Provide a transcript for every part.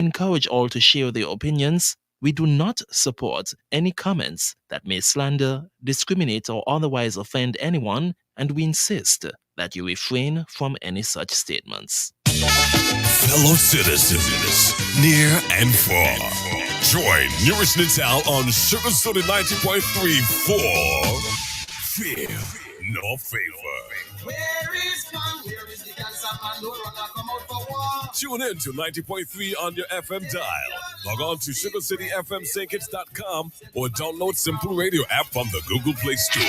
Encourage all to share their opinions. We do not support any comments that may slander, discriminate, or otherwise offend anyone, and we insist that you refrain from any such statements. Fellow citizens, near and far, join NewRish Nital on Sugar City 90.3 for Fear No Favor. Where is one? Where is the answer? Man, no runner come out for war. Tune in to 90.3 on your FM dial. Log on to SugarCityFMSankits.com or download Simple Radio app from the Google Play Store.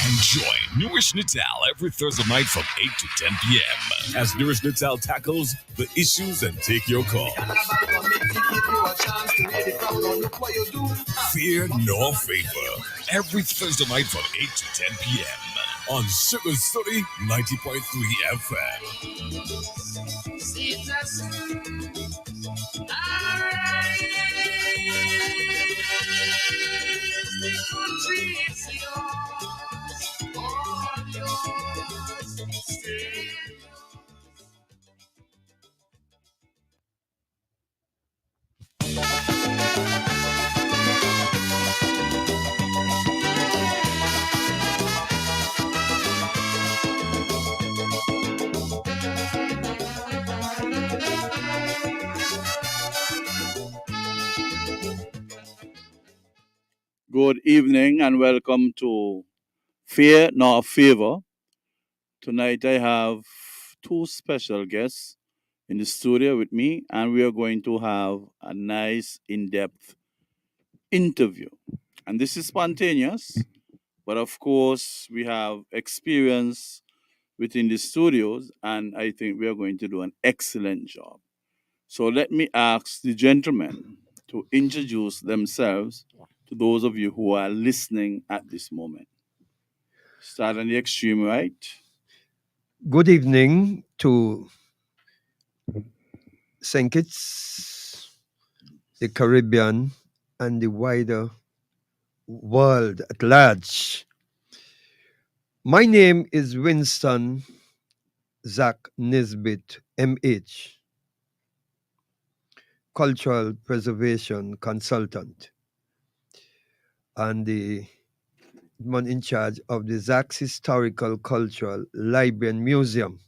And join NewRish Nital every Thursday night from 8 to 10 p.m. as NewRish Nital tackles the issues and take your call. Fear No Favor. Every Thursday night from 8 to 10 p.m. on Sugar City 90.3 FM. Good evening and welcome to Fear Nor Favor. Tonight I have two special guests in the studio with me, and we are going to have a nice in-depth interview. And this is spontaneous, but of course we have experience within the studios, and I think we are going to do an excellent job. So let me ask the gentlemen to introduce themselves to those of you who are listening at this moment. Start on the extreme right. Good evening to St. Kitts, the Caribbean, and the wider world at large. My name is Winston Zach Nisbet, MH, Cultural Preservation Consultant, and the man in charge of the Zach's Historical Cultural Library and Museum.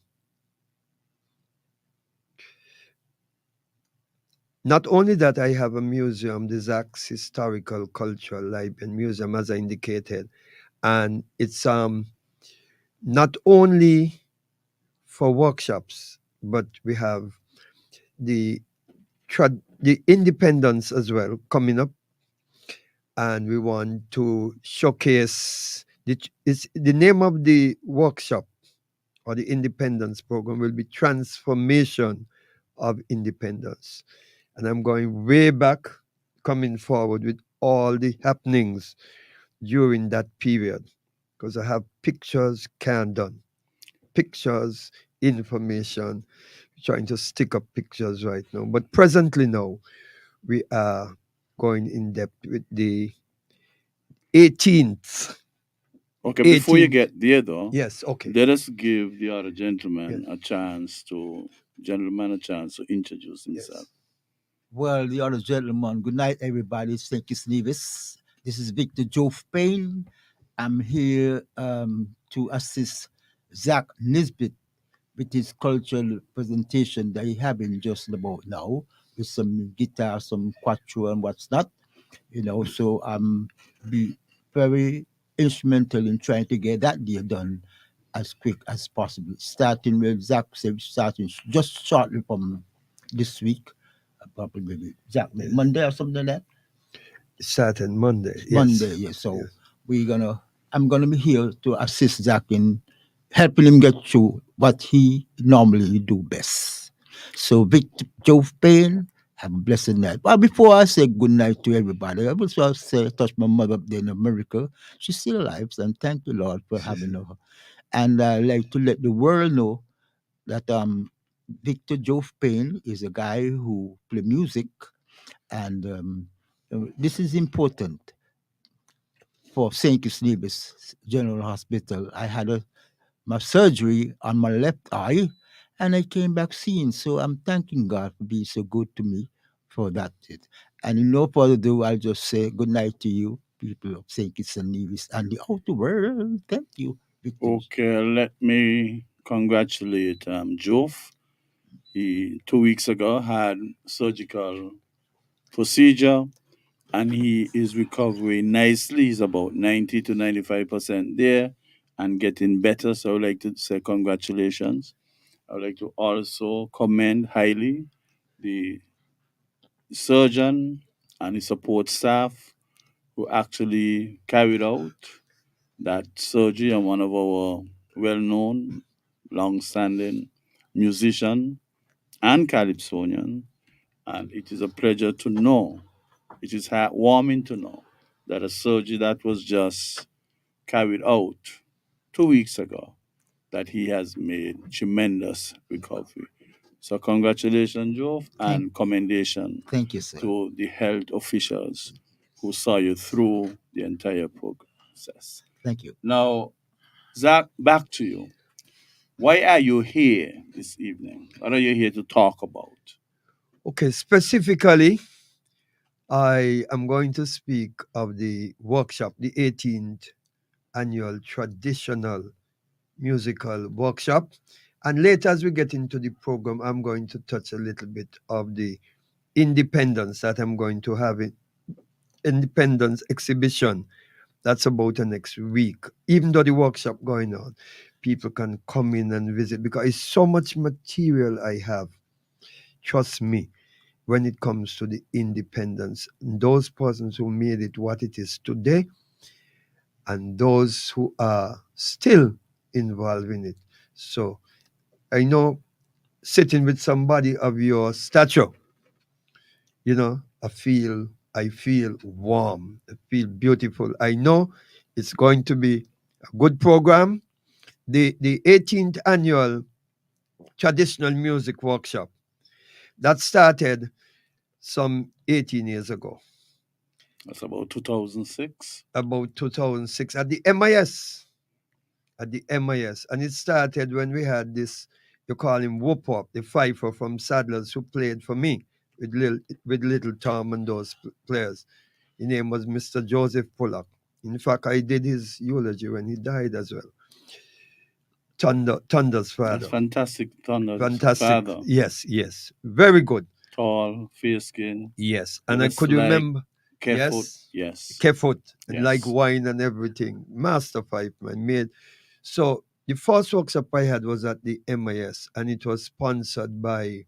Not only that, I have a museum, the Zach's Historical Cultural Library and Museum, as I indicated, and it's not only for workshops, but we have the independence as well coming up, and we want to showcase the name of the workshop or the independence program will be Transformation of Independence. And I'm going way back, coming forward with all the happenings during that period, because I have pictures done. Pictures, information, trying to stick up pictures right now. But presently now, we are going in depth with the 18th. Okay, before you get there though, Yes, okay. let us give the other gentleman a chance to introduce himself. Well, the other gentleman, good night, everybody. Thank you, Snevis. This is Victor Jove Payne. I'm here to assist Zach Nisbet with his cultural presentation that he's having just about now with some guitar, some quattro, and what's not. So I'm be very instrumental in trying to get that deal done as quick as possible. Starting with Zach, starting just shortly from this week. Probably maybe exactly Monday or something like that. Starting Monday. Yes. Monday, yes. So Yes. I'm gonna be here to assist Zach in helping him get through what he normally do best. So Victor Jove Payne, have a blessed night. But before I say good night to everybody, I will also say touch my mother up there in America. She's still alive, and thank the Lord for having her. And I like to let the world know that Victor Jove Payne is a guy who play music, and this is important for St. Kitts General Hospital. I had my surgery on my left eye, and I came back seeing. So I'm thanking God for being so good to me for that. And no further ado, I'll just say good night to you, people of St. Kitts and Nevis and the outer world. Thank you. Victims. Okay, let me congratulate Jove. He 2 weeks ago had surgical procedure and he is recovering nicely. He's about 90 to 95% there and getting better. So I would like to say congratulations. I would like to also commend highly the surgeon and his support staff who actually carried out that surgery on one of our well-known, long-standing musician and calypsonian. And it is a pleasure to know, it is heartwarming to know that a surgery that was just carried out 2 weeks ago, that he has made tremendous recovery. So congratulations, Joe, and commendation Thank you, sir. to the health officials who saw you through the entire process. Thank you. Now, Zach, back to you. Why are you here this evening? What are you here to talk about? Okay, specifically, I am going to speak of the workshop, the 18th annual traditional musical workshop. And later, as we get into the program, I'm going to touch a little bit of the independence that I'm going to have in independence exhibition. That's about the next week. Even though the workshop going on, people can come in and visit because it's so much material I have. Trust me, when it comes to the independence, those persons who made it what it is today, and those who are still involved in it. So I know sitting with somebody of your stature, I feel warm, I feel beautiful. I know it's going to be a good program. The 18th annual traditional music workshop that started some 18 years ago, That's about 2006. about 2006 at the MIS. And it started when we had this, you call him Whoop Up, the fifer from Sadlers who played for me with Little Tom and those players. His name was Mr. Joseph Bullock. In fact, I did his eulogy when he died as well. Thunder's father. That's fantastic. Thunder's Fantastic. father. Yes. Very good. Tall, fair skin. Yes. with And a I could slight remember. Careful. Yes. Yes. Kefoot and Yes. like wine and everything. Master five man made. So the first workshop I had was at the MIS and it was sponsored by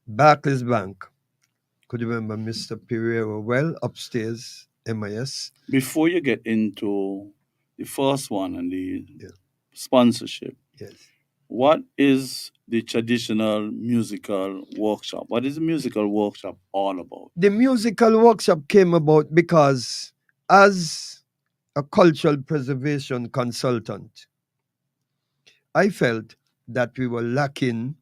Barclays Bank. Could you remember Mr. Pereira well upstairs, MIS? Before you get into the first one and the Yeah. sponsorship, Yes. what is the traditional musical workshop? What is the musical workshop all about? The musical workshop came about because as a cultural preservation consultant, I felt that we were lacking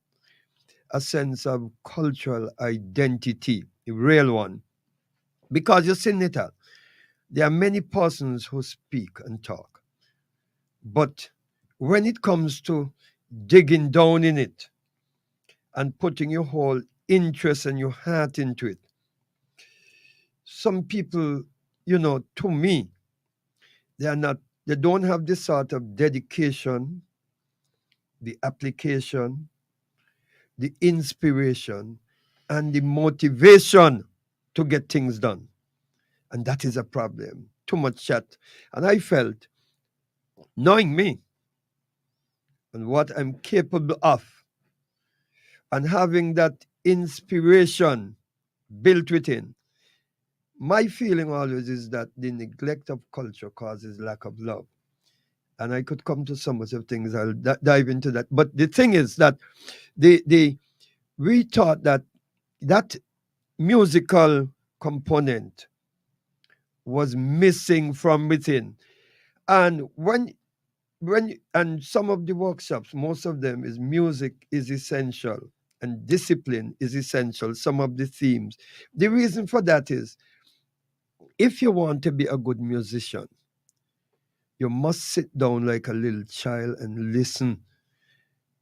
a sense of cultural identity, a real one. Because you see, Nital, there are many persons who speak and talk. But when it comes to digging down in it and putting your whole interest and your heart into it, some people, to me, they don't have the sort of dedication, the application, the inspiration, and the motivation to get things done. And that is a problem. Too much chat. And I felt, knowing me and what I'm capable of, and having that inspiration built within, my feeling always is that the neglect of culture causes lack of love. And I could come to some of the things, I'll dive into that. But the thing is that we thought that musical component was missing from within. And and some of the workshops, most of them is music is essential and discipline is essential, some of the themes. The reason for that is if you want to be a good musician, you must sit down like a little child and listen.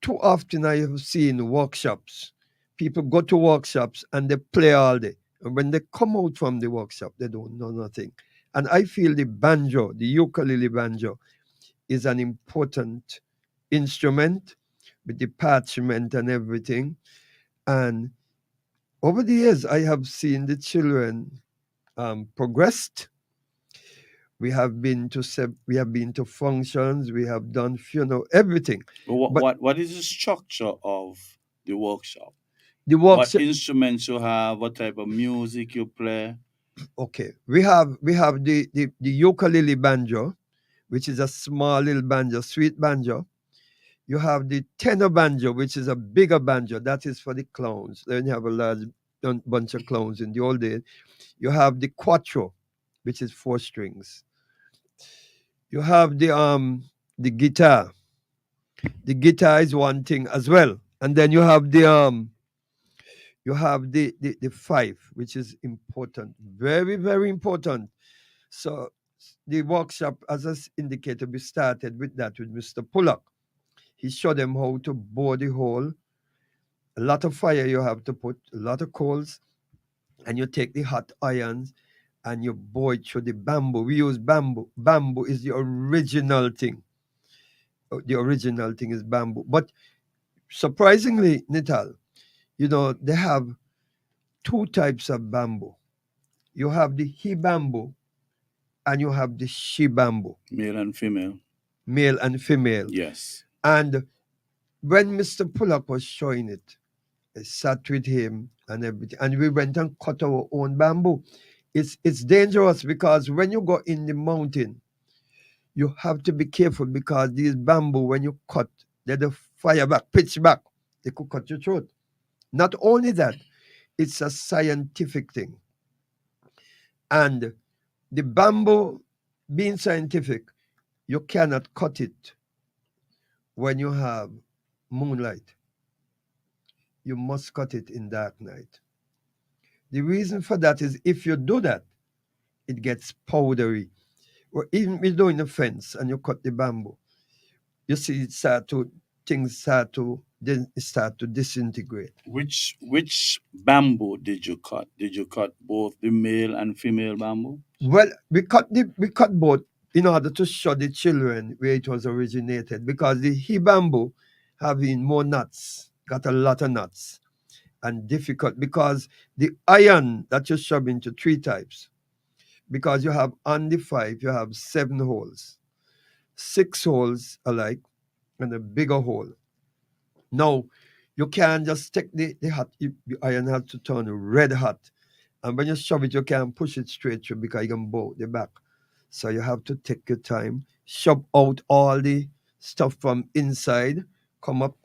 Too often I have seen workshops, people go to workshops and they play all day. And when they come out from the workshop, they don't know nothing. And I feel the banjo, the ukulele banjo, is an important instrument with the parchment and everything. And over the years, I have seen the children progressed. We have been to functions. We have done everything. What is the structure of the workshop? The What workshop. instruments you have? What type of music you play? Okay, we have the ukulele banjo, which is a small little banjo, sweet banjo. You have the tenor banjo, which is a bigger banjo. That is for the clowns. Then you have a large bunch of clowns in the old days. You have the quattro, which is 4 strings. You have the guitar. The guitar is one thing as well. And then you have the fife, which is important. Very, very important. So the workshop, as I indicated, we started with that with Mr. Bullock. He showed them how to bore the hole. A lot of fire you have to put, a lot of coals, and you take the hot irons and you bore it through the bamboo. We use bamboo. Bamboo is the original thing. The original thing is bamboo. But surprisingly, Nital, they have 2 types of bamboo. You have the he bamboo and you have the she bamboo. Male and female. Male and female. Yes. And when Mr. Bullock was showing it, I sat with him and everything, and we went and cut our own bamboo. It's dangerous because when you go in the mountain, you have to be careful because these bamboo, when you cut, they're the fire back, pitch back. They could cut your throat. Not only that, it's a scientific thing. And the bamboo, being scientific, you cannot cut it when you have moonlight. You must cut it in dark night. The reason for that is if you do that, it gets powdery. Or even if you're doing a fence and you cut the bamboo, you see things start to disintegrate. Which bamboo did you cut? Did you cut both the male and female bamboo? Well, we cut both in order to show the children where it was originated, because the he bamboo having more nuts, got a lot of nuts, and difficult because the iron that you shove into 3 types, because you have on the 5, you have 7 holes, 6 holes alike, and a bigger hole. Now, you can't just take the iron has to turn red hot. And when you shove it, you can't push it straight through because you can bow the back. So you have to take your time, shove out all the stuff from inside, come up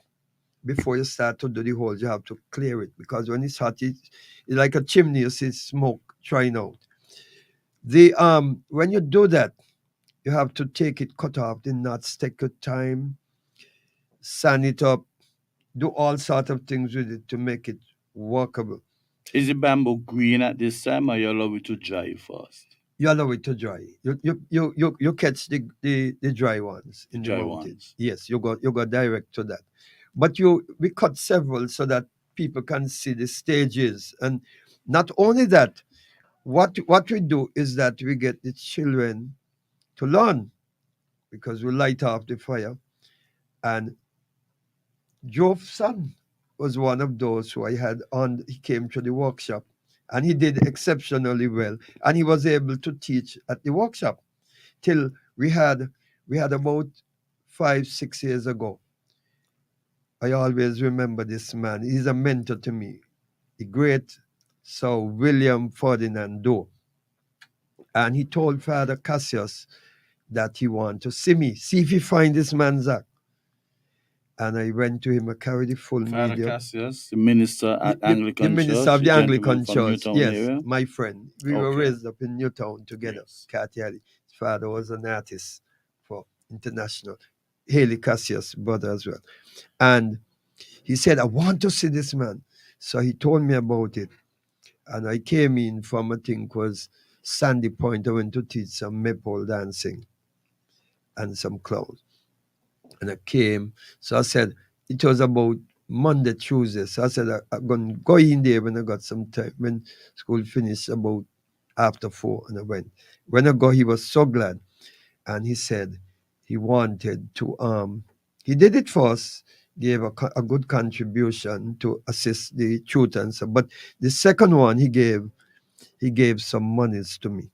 before you start to do the holes. You have to clear it because when it's hot, it's like a chimney, you see smoke trying out. When you do that, you have to take it, cut off the nuts, take your time, sand it up, do all sorts of things with it to make it workable. Is the bamboo green at this time, or you allow it to dry first? You allow it to dry. You catch the dry ones in the Dry mountains. ones. Yes, you go direct to that. But we cut several so that people can see the stages. And not only that, what we do is that we get the children to learn, because we light off the fire. And Joe's son was one of those who I had on. He came to the workshop and he did exceptionally well. And he was able to teach at the workshop till we had about 5-6 years ago. I always remember this man. He's a mentor to me, the great Sir William Ferdinand Doe. And he told Father Cassius that he wanted to see me, see if he find this man Zach. And I went to him. I carried the full Father medium. Cassius, the minister at The Anglican minister Church, of the gentleman Anglican from Church. Newtown Yes, area. my friend. We were Okay. raised up in Newtown together. Yes. Katyali. His father was an artist for international. Haley Cassius' brother as well. And he said, I want to see this man. So he told me about it. And I came in from, I think, was Sandy Point. I went to teach some maple dancing and some clowns. And I came. So I said, it was about Monday, Tuesday. So I said I'm going to go in there when I got some time. When school finished about after 4, and I went. When I go, he was so glad. And he said he wanted to, he did it first, gave a good contribution to assist the tutors. But the second one, he gave some monies to me.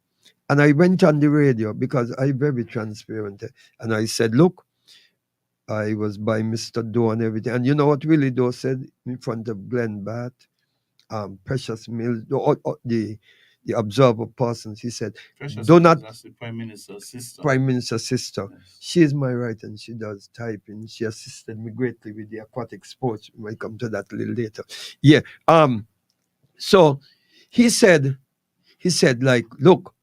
And I went on the radio because I'm very transparent. And I said, look, I was by Mr. Doe and everything. And you know what Willie Doe said in front of Glenn Batt, Precious Mills, the observer persons. He said, Precious do Mills, not, that's the Prime Minister's sister. Prime Minister's sister. Yes. She is my right and she does typing. She assisted me greatly with the aquatic sports. We might come to that a little later. Yeah. So he said, like, look,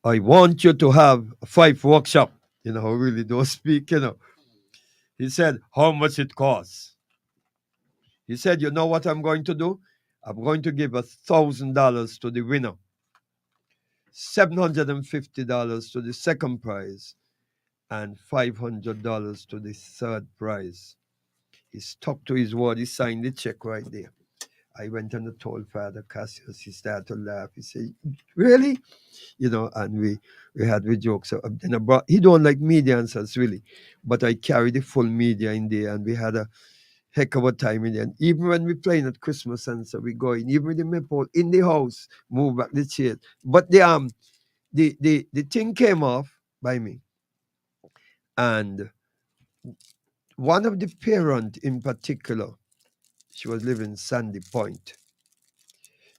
I want you to have a 5 workshop. You know, really don't speak, you know. He said, how much it costs? He said, you know what I'm going to do? I'm going to give $1,000 to the winner, $750 to the second prize, and $500 to the third prize. He stuck to his word. He signed the check right there. I went and I told Father Cassius. He started to laugh. He said, really? You know, and we had the jokes. So then I brought, he don't like media answers really, but I carried the full media in there, and we had a heck of a time in there. And even when we playing at Christmas and so we go in, even with the maple in the house, move back the chair. But the thing came off by me. And one of the parent in particular, she was living in Sandy Point.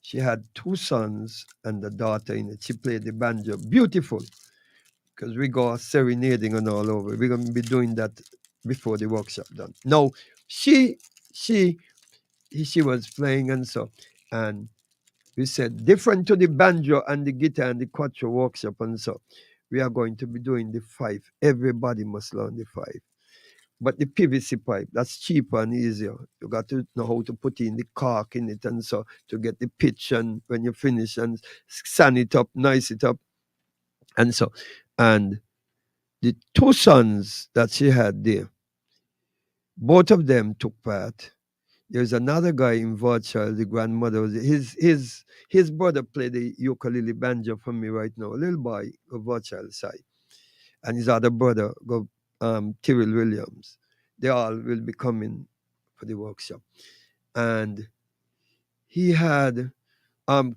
She had 2 sons and a daughter in it. She played the banjo. Beautiful. Because we go serenading and all over. We're going to be doing that before the workshop done. No, she was playing and so. And we said, different to the banjo and the guitar and the quattro workshop and so, we are going to be doing the 5. Everybody must learn the 5. But the PVC pipe, that's cheaper and easier. You got to know how to put in the cork in it and so to get the pitch, and when you finish and sand it up, nice it up. And so, and the 2 sons that she had there, both of them took part. There's another guy in Virtual, the grandmother. His brother played the ukulele banjo for me right now. A little boy, go Virtual side. And his other brother, go Tyrell Williams. They all will be coming for the workshop. And he had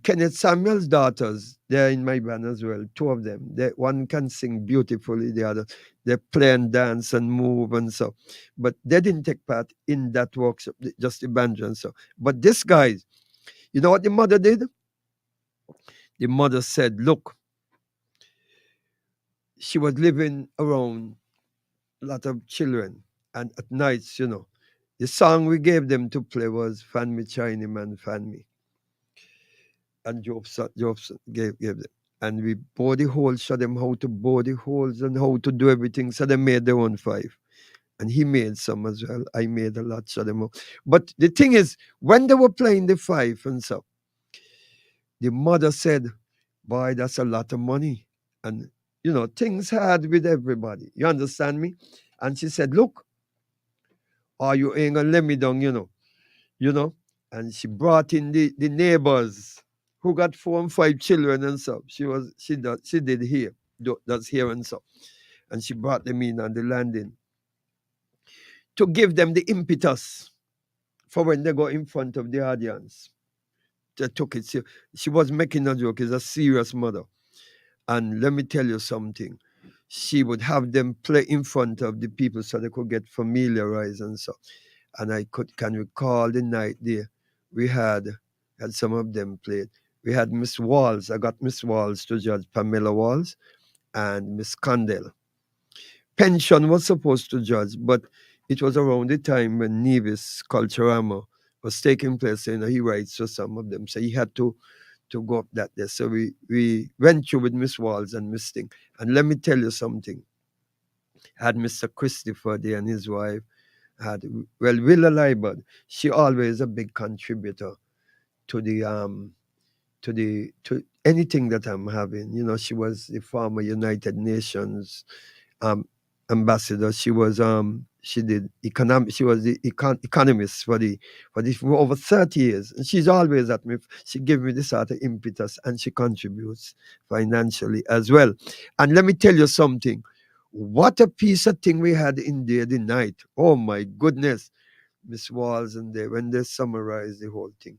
Kenneth Samuel's daughters. They're in my band as well. 2 of them. One can sing beautifully. The other, they play and dance and move and so. But they didn't take part in that workshop, just the banjo and so. But this guy, you know what the mother did? The mother said, look, she was living around a lot of children. And at nights, you know, the song we gave them to play was Fan Me Chiny Man, Fan Me. And Jobson gave them. And we bore the holes, show them how to bore the holes and how to do everything. So they made their own 5. And he made some as well. I made a lot, show them how. But the thing is, when they were playing the 5 and so, the mother said, boy, that's a lot of money. And, you know, things hard with everybody. You understand me? And she said, look, or you ain't gonna let me down, you know. And she brought in the neighbors who got 4 and 5 children and so. She did here, does here and so. And she brought them in on the landing to give them the impetus for when they go in front of the audience. They took it. She was making a joke. It's a serious mother. And let me tell you something. She would have them play in front of the people so they could get familiarized and so. And I can recall the night there. We had some of them played. We had Miss Walls. I got Miss Walls to judge, Pamela Walls, and Miss Condell. Pension was supposed to judge, but it was around the time when Nevis Culturama was taking place. You know, he writes for some of them, so he had to go up that day. So we went through with Miss Walls and Miss Sting. And let me tell you something. I had Mr. Christopher there and his wife. Willa Liebert. She always a big contributor to to anything that I'm having. You know, she was the former United Nations ambassador. She was She did economic. She was the economist for over 30 years, and she's always at me. She gave me this sort of impetus, and she contributes financially as well. And let me tell you something. What a piece of thing we had in there the night. Oh my goodness, Miss Walls and they when they summarized the whole thing.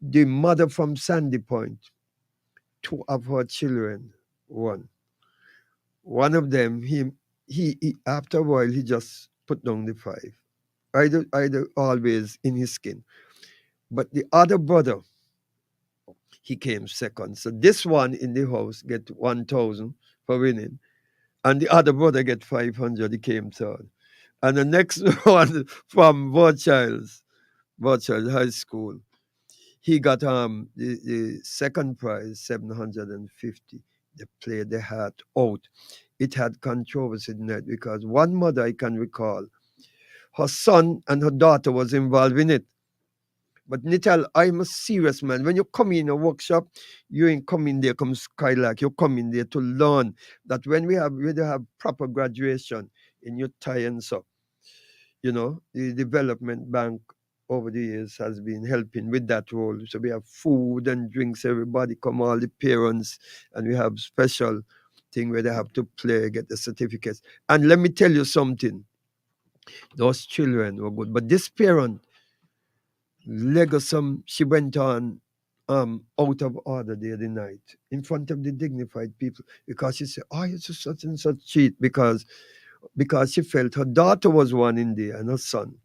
The mother from Sandy Point, two of her children, one of them, he after a while he just put down the five. Either always in his skin. But the other brother, he came second. So this one in the house get 1,000 for winning, and the other brother get 500. He came third. And the next one from Rothschild High School, he got the second prize, 750. They played their heart out. It had controversy tonight because one mother I can recall, her son and her daughter was involved in it. But Nital, I'm a serious man. When you come in a workshop, you ain't coming there come skylark. You come in there to learn that when we have proper graduation in your tie and so, the development bank over the years has been helping with that role. So we have food and drinks, everybody come, all the parents, and we have special thing where they have to play, get the certificates. And let me tell you something. Those children were good. But this parent, Legosum, she went on out of order the other night in front of the dignified people because she said, oh, it's just such and such cheat because she felt her daughter was one in there and her son.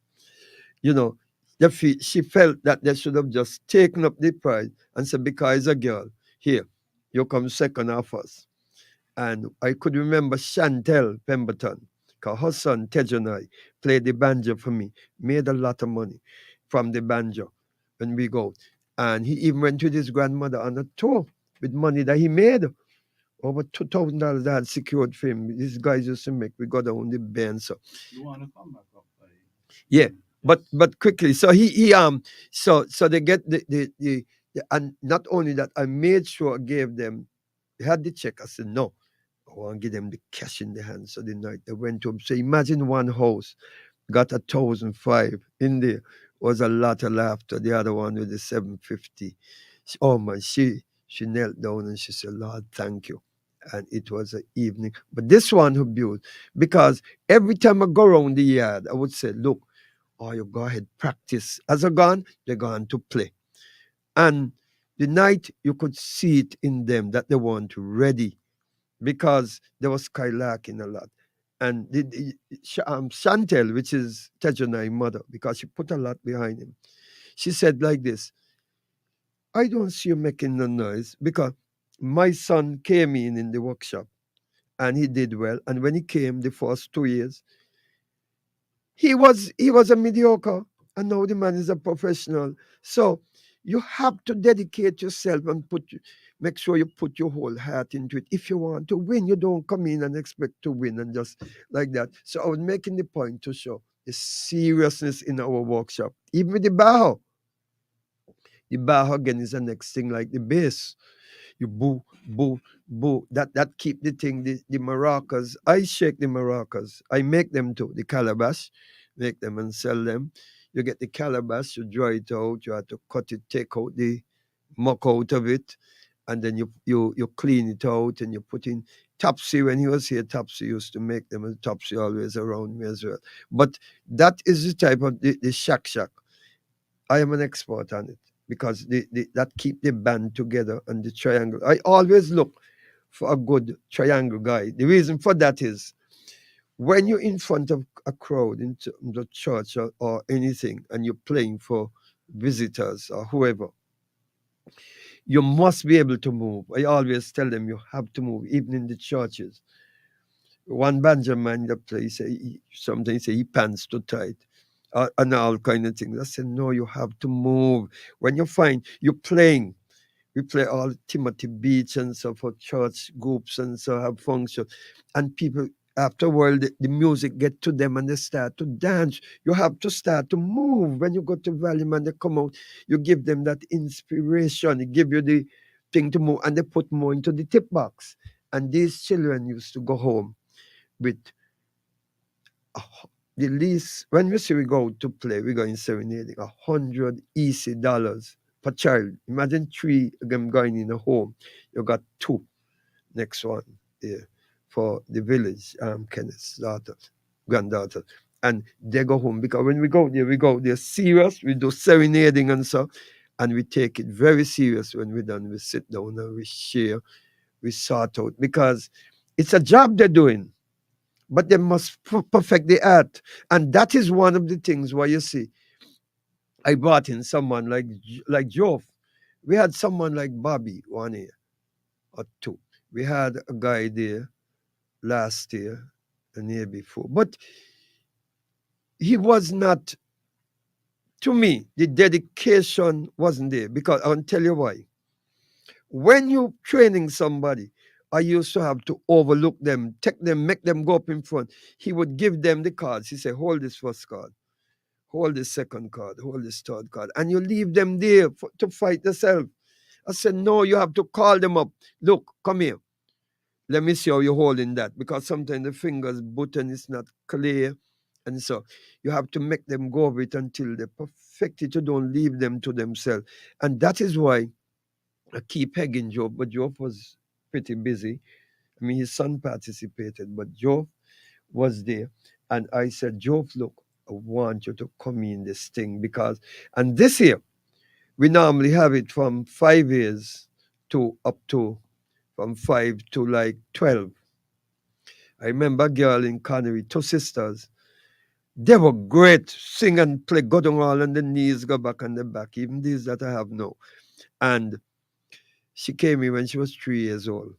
She felt that they should have just taken up the prize and said, because it's a girl, here, you come second or first. And I could remember Chantel Pemberton, because her son, Tejanai, played the banjo for me, made a lot of money from the banjo when we go. And he even went with his grandmother on a tour with money that he made. Over $2,000 that had secured for him. These guys used to make. We got on the band. So You want to come back up? yeah, but quickly. So so they get the and not only that, I made sure I gave them. They had the check. I said no. I want to give them the cash in the hand. So the night they went to him. So imagine one house got 1,005 in there. Was a lot of laughter. The other one with the 750. Oh man, she knelt down and she said, Lord, thank you. And it was an evening. But this one who built, because every time I go around the yard, I would say, look, oh, you go ahead, practice. As I gone, they're gone to play. And the night you could see it in them that they weren't ready because they was skylarking a lot. And Chantel, which is Tejanai's mother, because she put a lot behind him, she said like this, I don't see you making no noise because my son came in the workshop and he did well. And when he came the first 2 years, he was a mediocre, and now the man is a professional. So you have to dedicate yourself and make sure you put your whole heart into it. If you want to win, you don't come in and expect to win and just like that. So I was making the point to show the seriousness in our workshop. Even with the Baho. The Baho again is the next thing like the bass. You boo, boo, boo. That keep the thing, the maracas. I shake the maracas. I make them too, the calabash, make them and sell them. You get the calabash, you dry it out, you have to cut it, take out the muck out of it, and then you clean it out and you put in Topsy. When he was here, Topsy used to make them, and Topsy always around me as well. But that is the type of the shack. I am an expert on it because that keep the band together and the triangle. I always look for a good triangle guy. The reason for that is when you're in front of a crowd in the church or anything and you're playing for visitors or whoever, you must be able to move. I always tell them you have to move, even in the churches. One banjo man in the place, sometimes say he pants too tight. And all kind of things. I said, no, you have to move. When you find you're playing, we play all Timothy Beach and so for church groups and so have functions. And people, after a while, the music get to them and they start to dance. You have to start to move. When you go to Valley and they come out, you give them that inspiration. It give you the thing to move and they put more into the tip box. And these children used to go home with the least, when we say we go to play, we go in serenading, $100 easy dollars per child. Imagine 3 of them going in a home. You got 2 next one there for the village, Kenneth's daughter, granddaughter. And they go home because when we go there serious, we do serenading and so, and we take it very serious when we're done. We sit down and we share, we sort out because it's a job they're doing, but they must perfect the art. And that is one of the things why you see, I brought in someone like Joe. We had someone like Bobby 1 year or 2. We had a guy there last year and year before. But he was not, to me, the dedication wasn't there because I'll tell you why. When you training somebody, I used to have to overlook them, take them, make them go up in front. He would give them the cards. He said, hold this first card, hold this second card, hold this third card. And you leave them there to fight yourself. I said, no, you have to call them up. Look, come here. Let me see how you're holding that. Because sometimes the fingers button is not clear. And so you have to make them go over it until they perfect it. You don't leave them to themselves. And that is why I keep pegging Job. But Job was pretty busy. I mean, his son participated, but Job was there. And I said, Job, look, I want you to come in this thing because, and this year, we normally have it from 5 years to up to from 5 to like 12. I remember a girl in Connery, 2 sisters. They were great. Sing and play, go down all on the knees, go back on the back. Even these that I have now. And she came in when she was 3 years old.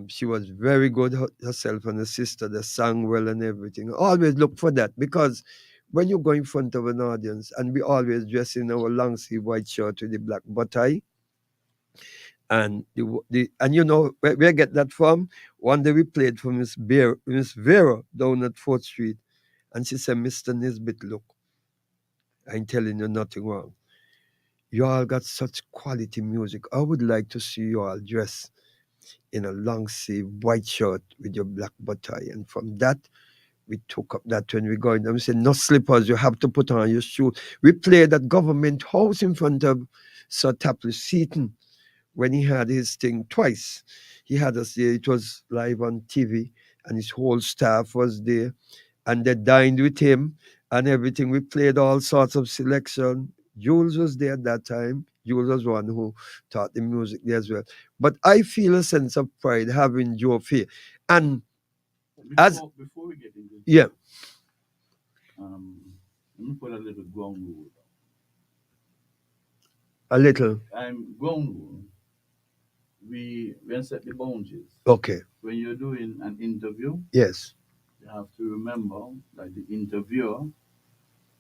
She was very good herself and her sister. They sang well and everything. Always look for that because when you go in front of an audience, and we always dress in our long sleeve white shirt with the black tie, and and you know where I get that from? One day we played for Miss Vera down at 4th Street, and she said, Mr. Nisbet, look, I ain't telling you nothing wrong. You all got such quality music. I would like to see you all dress in a long sleeve white shirt with your black tie. And from that, we took up that when we go in. We said, no slippers, you have to put on your shoes. We played at Government House in front of Sir Tapley Seaton when he had his thing twice. He had us there. It was live on TV, and his whole staff was there. And they dined with him and everything. We played all sorts of selection. Jules was there at that time. Jules was one who taught the music there as well. But I feel a sense of pride having Joe here. And before we get into yeah, let me put a little ground rule. a little. Ground rule. We set the boundaries. Okay. When you're doing an interview, Yes. you have to remember that the interviewer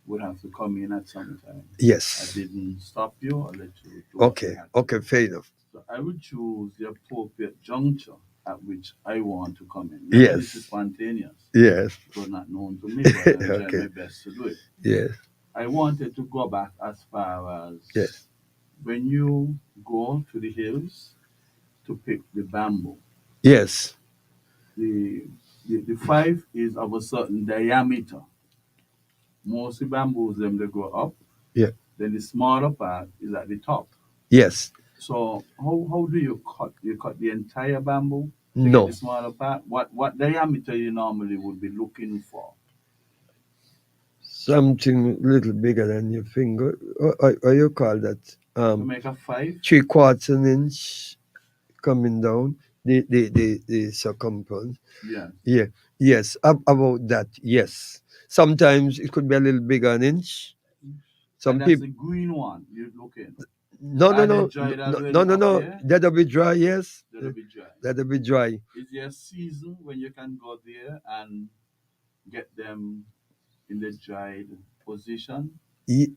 would have to come in at some time. Yes. I didn't stop you or let you do Okay. Okay, fair enough. So I would choose the appropriate juncture at which I want to come in. Yes. This is spontaneous. Yes. It was not known to me, but I tried Okay. my best to do it. Yes. I wanted to go back as far as Yes. when you go to the hills to pick the bamboo. Yes. The 5 is of a certain diameter. Most of the bamboos them they go up. Yeah. Then the smaller part is at the top. Yes. So how do you cut? You cut the entire bamboo to No. get the smaller part? What diameter you normally would be looking for? Something a little bigger than your finger. Or you call that? To make a 5? 3/4 an inch coming down the circumference. Yeah. Yeah. Yes. About that. Yes. Sometimes it could be a little bigger an inch. Some And that's people. the green one you're looking. No. Are they dried already up No. there? That'll be dry. Yes. That'll be dry. That'll be dry. Is there a season when you can go there and get them in the dried position? You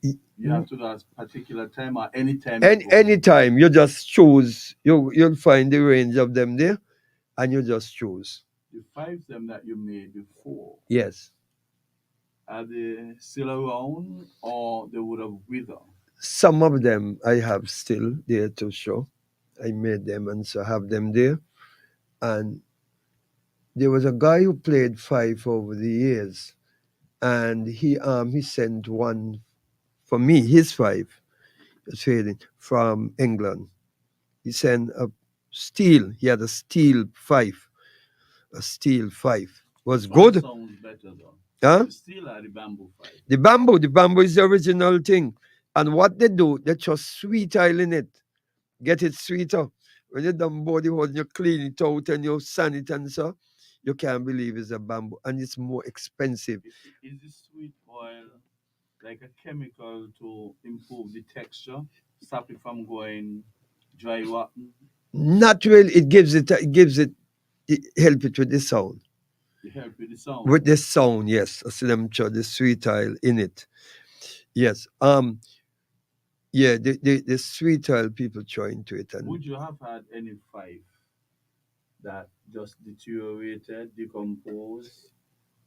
have to go at a particular time or any time? Any time. You just choose. You'll find the range of them there, and you just choose. The 5 them that you made before. Yes. Are they still around or they would have withered? Some of them I have still there to show. I made them and so have them there. And there was a guy who played fife over the years, and he sent one for me. His fife was fading from England. He sent a steel. He had a steel fife. A steel fife was good. Sounds better though. Huh? The steel or the bamboo fight? The bamboo is the original thing. And what they do, they just sweet oil in it. Get it sweeter. When you done body hold, you clean it out and you sand it and so, you can't believe it's a bamboo. And it's more expensive. Is this sweet oil like a chemical to improve the texture, stop it from going dry rotten? Not really. It help it with the sound. It help with the sound. With the sound, yes. I see them show the sweet oil in it. Yes. Yeah, the sweet oil people throw into it. And would you have had any fife that just deteriorated, decomposed?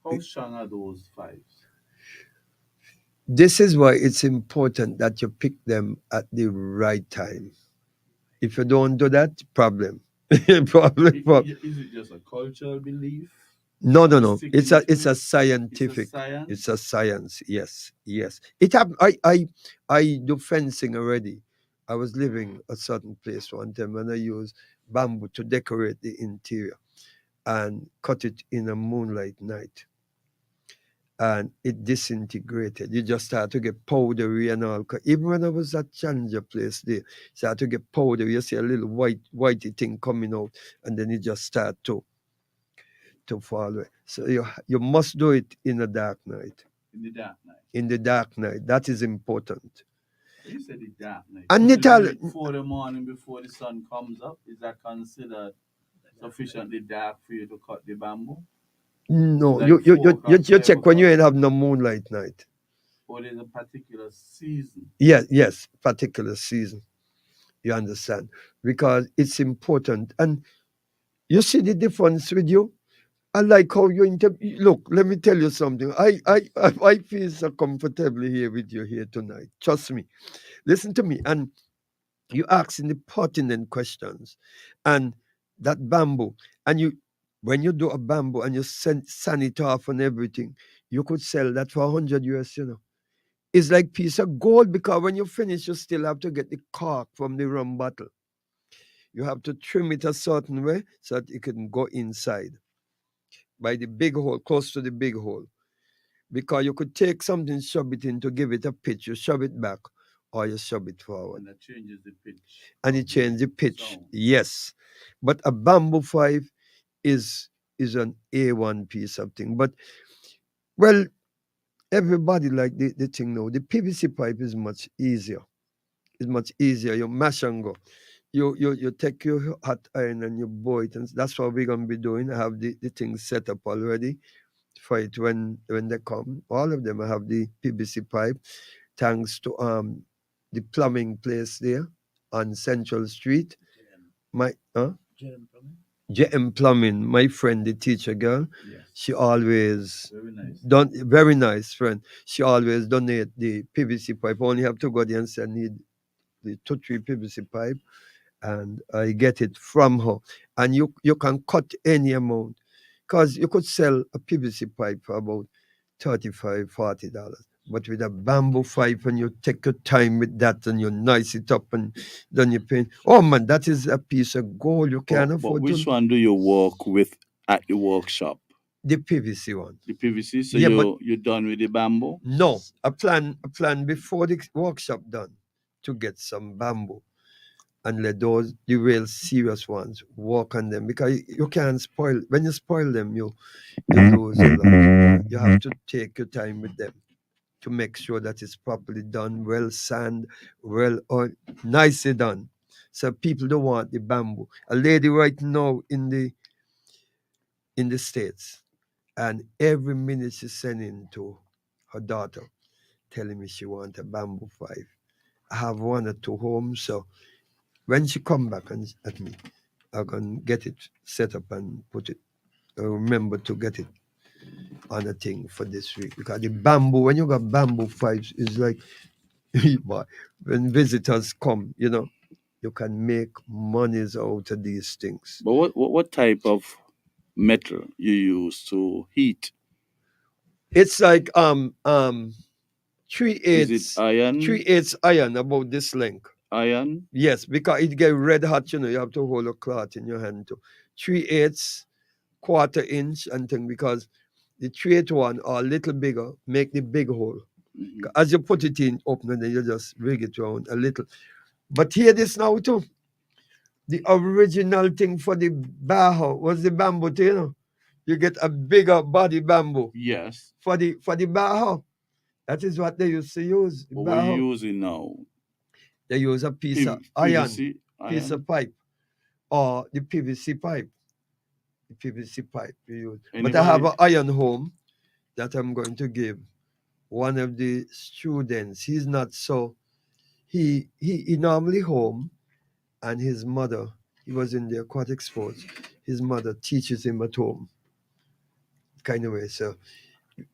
How strong are those fives? This is why it's important that you pick them at the right time. If you don't do that, problem. problem. Is it just a cultural belief? No. It's a scientific. It's a science. Yes. It happened. I do fencing already. I was living a certain place one time and I used bamboo to decorate the interior and cut it in a moonlight night. And it disintegrated. You just start to get powdery and all. Even when I was at Challenger place there, start to get powdery. You see a little whitey thing coming out, and then it just start to fall away. So you must do it in a dark night. In the dark night. In the dark night. That is important. You said the dark night. And Nital, 4 the morning before the sun comes up, is that considered sufficiently dark for you to cut the bamboo? No, Like you check when you ain't have no moonlight night. Or there's a particular season. Yes, particular season. You understand? Because it's important. And you see the difference with you? I like how you look, let me tell you something. I feel so comfortable here with you here tonight. Trust me. Listen to me. And you asking the pertinent questions. And that bamboo. And when you do a bamboo and you sand it off and everything, you could sell that for $100 US. It's like piece of gold because when you finish, you still have to get the cork from the rum bottle. You have to trim it a certain way so that it can go inside by the big hole, close to the big hole. Because you could take something, shove it in to give it a pitch, you shove it back, or you shove it forward. And that changes the pitch. And it changes the pitch. Sound. Yes. But a bamboo fife is an A1 piece of thing. But, well, everybody like the thing now. The PVC pipe is much easier. It's much easier. You mash and go. You take your hot iron and you boil it. And that's what we're going to be doing. I have the things set up already for it when they come. All of them have the PVC pipe. Thanks to the plumbing place there on Central Street. JM Plumbing, my friend, the teacher girl, Yes. she always Very nice. very nice friend. She always donate the PVC pipe. Only have to go there and say I need the 2-3 PVC pipe, and I get it from her. And you can cut any amount, because you could sell a PVC pipe for about $35, $40. But with a bamboo pipe, and you take your time with that, and you nice it up, and then you paint. Oh man, that is a piece of gold. You can't afford But which one do you work with at the workshop? the PVC one. The PVC. So Yeah, but you're done with the bamboo? no, a plan before the workshop done to get some bamboo and let those the real serious ones work on them, because you can't spoil. When you spoil them, you lose a lot. You have to take your time with them to make sure that it's properly done, well sand, well oil, nicely done. So people don't want the bamboo. A lady right now in the States, and every minute she's sending to her daughter, telling me she wants a bamboo five. I have 1 or 2 homes, so when she come back and at me, I can get it set up and put it. I remember to get it on a thing for this week, because the bamboo, when you got bamboo fives, is like when visitors come, you can make monies out of these things. But what type of metal you use to heat? It's like 3 Is it eighths iron? 3/8 iron about this length. Iron? Yes, because it get red hot, you have to hold a cloth in your hand too. 3/8, quarter inch and thing, because the 3/8 one are a little bigger, make the big hole. Mhm. As you put it in open, and then you just rig it around a little. But hear this now too. The original thing for the baho was the bamboo too, You get a bigger body bamboo Yes. for the baho. That is what they used to use. The What we're baho. using now? They use a piece of iron, PVC? piece Iron? of pipe, or the PVC pipe. The PVC pipe you use. But I have an iron home that I'm going to give one of the students. He's not so. He normally home, and his mother. He was in the aquatic sports. His mother teaches him at home. Kind of way.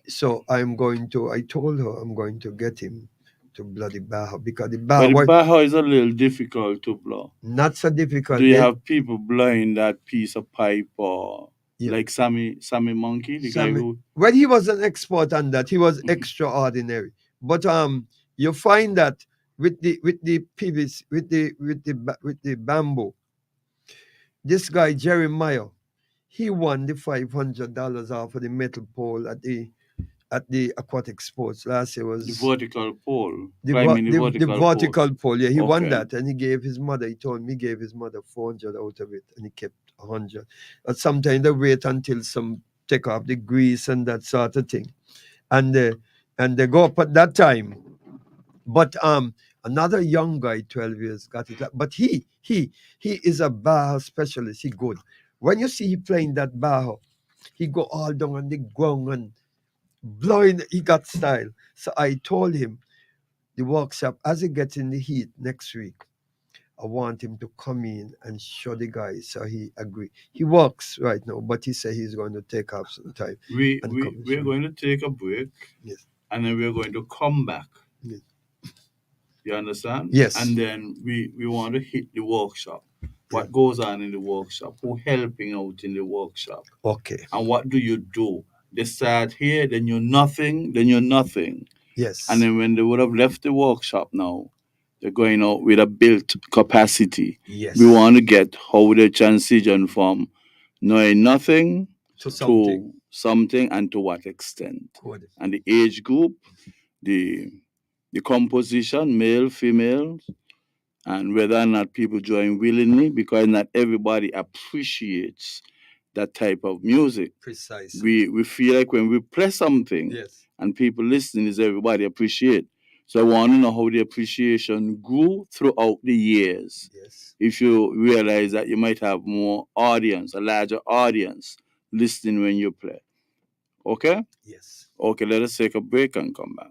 So I'm going to. I told her I'm going to get him to bloody Baja, because the But the Baja baho is a little difficult to blow. not so difficult. Do you have people blowing that piece of pipe, or Yeah. like Sammy Monkey, the guy Sammy- who? Well, he was an expert on that. He was extraordinary. But you find that with the PVC, with the bamboo, this guy Jeremiah, he won the $500 off of the metal pole at the aquatic sports last year. Was The vertical pole. the Climbing the vertical vertical pole. pole. Yeah, he won Okay. that, and he gave his mother. He told me he gave his mother 400 out of it, and he kept 100. But sometimes they wait until some take off the grease and that sort of thing, and they go up at that time. But another young guy, 12 years, got it. But he is a Baja specialist. He good. When you see he playing that Baja, he go all down on the ground and blowing. He got style. So I told him the workshop, as he gets in the heat next week, I want him to come in and show the guys. So he agreed. He works right now, but he said he's going to take off some time. We're show going to take a break. Yes. And then we're going to come back. Yes. You understand? Yes. And then we want to hit the workshop. What goes on in the workshop? Who helping out in the workshop? Okay. And what do you do? They start here, then you're nothing, then you're nothing. Yes. And then when they would have left the workshop now, they're going out with a built capacity. Yes. We want to get how they transition from knowing nothing to something. to something, and to what extent. Good. And the age group, the composition, male, female, and whether or not people join willingly, because not everybody appreciates that type of music. Precisely. We feel like when we play something, Yes. and people listening, is everybody appreciate. So I want to know how the appreciation grew throughout the years. Yes. If you realize that you might have more audience, a larger audience listening when you play. Okay? Yes. Okay, let us take a break and come back.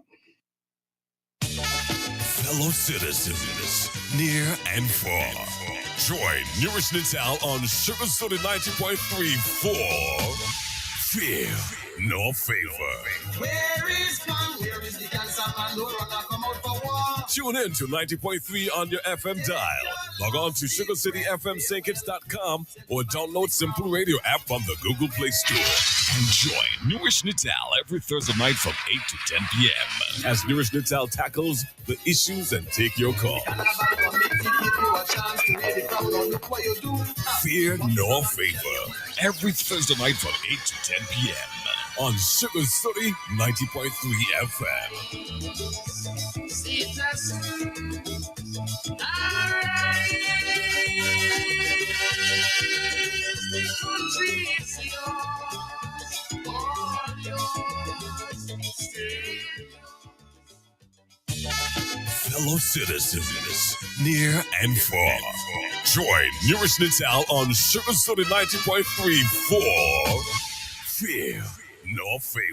Fellow citizens, near and far, join NewRish Nital on Sugar Soda 90.3 for Fear No Favor. Where is man? Where is the cancer man? No runner come out for war. Tune in to 90.3 on your FM dial. Log on to SugarCityFMSinkits.com or download Simple Radio app from the Google Play Store. And join NewRish Nital every Thursday night from 8 to 10 p.m. as NewRish Nital tackles the issues and take your call. Fear No Favor. Every Thursday night from 8 to 10 p.m. on Sugar City 90.3 FM. Fellow citizens, near and far, join NewRish Nital on Sugar Soda 90.3 for Fear No Favor.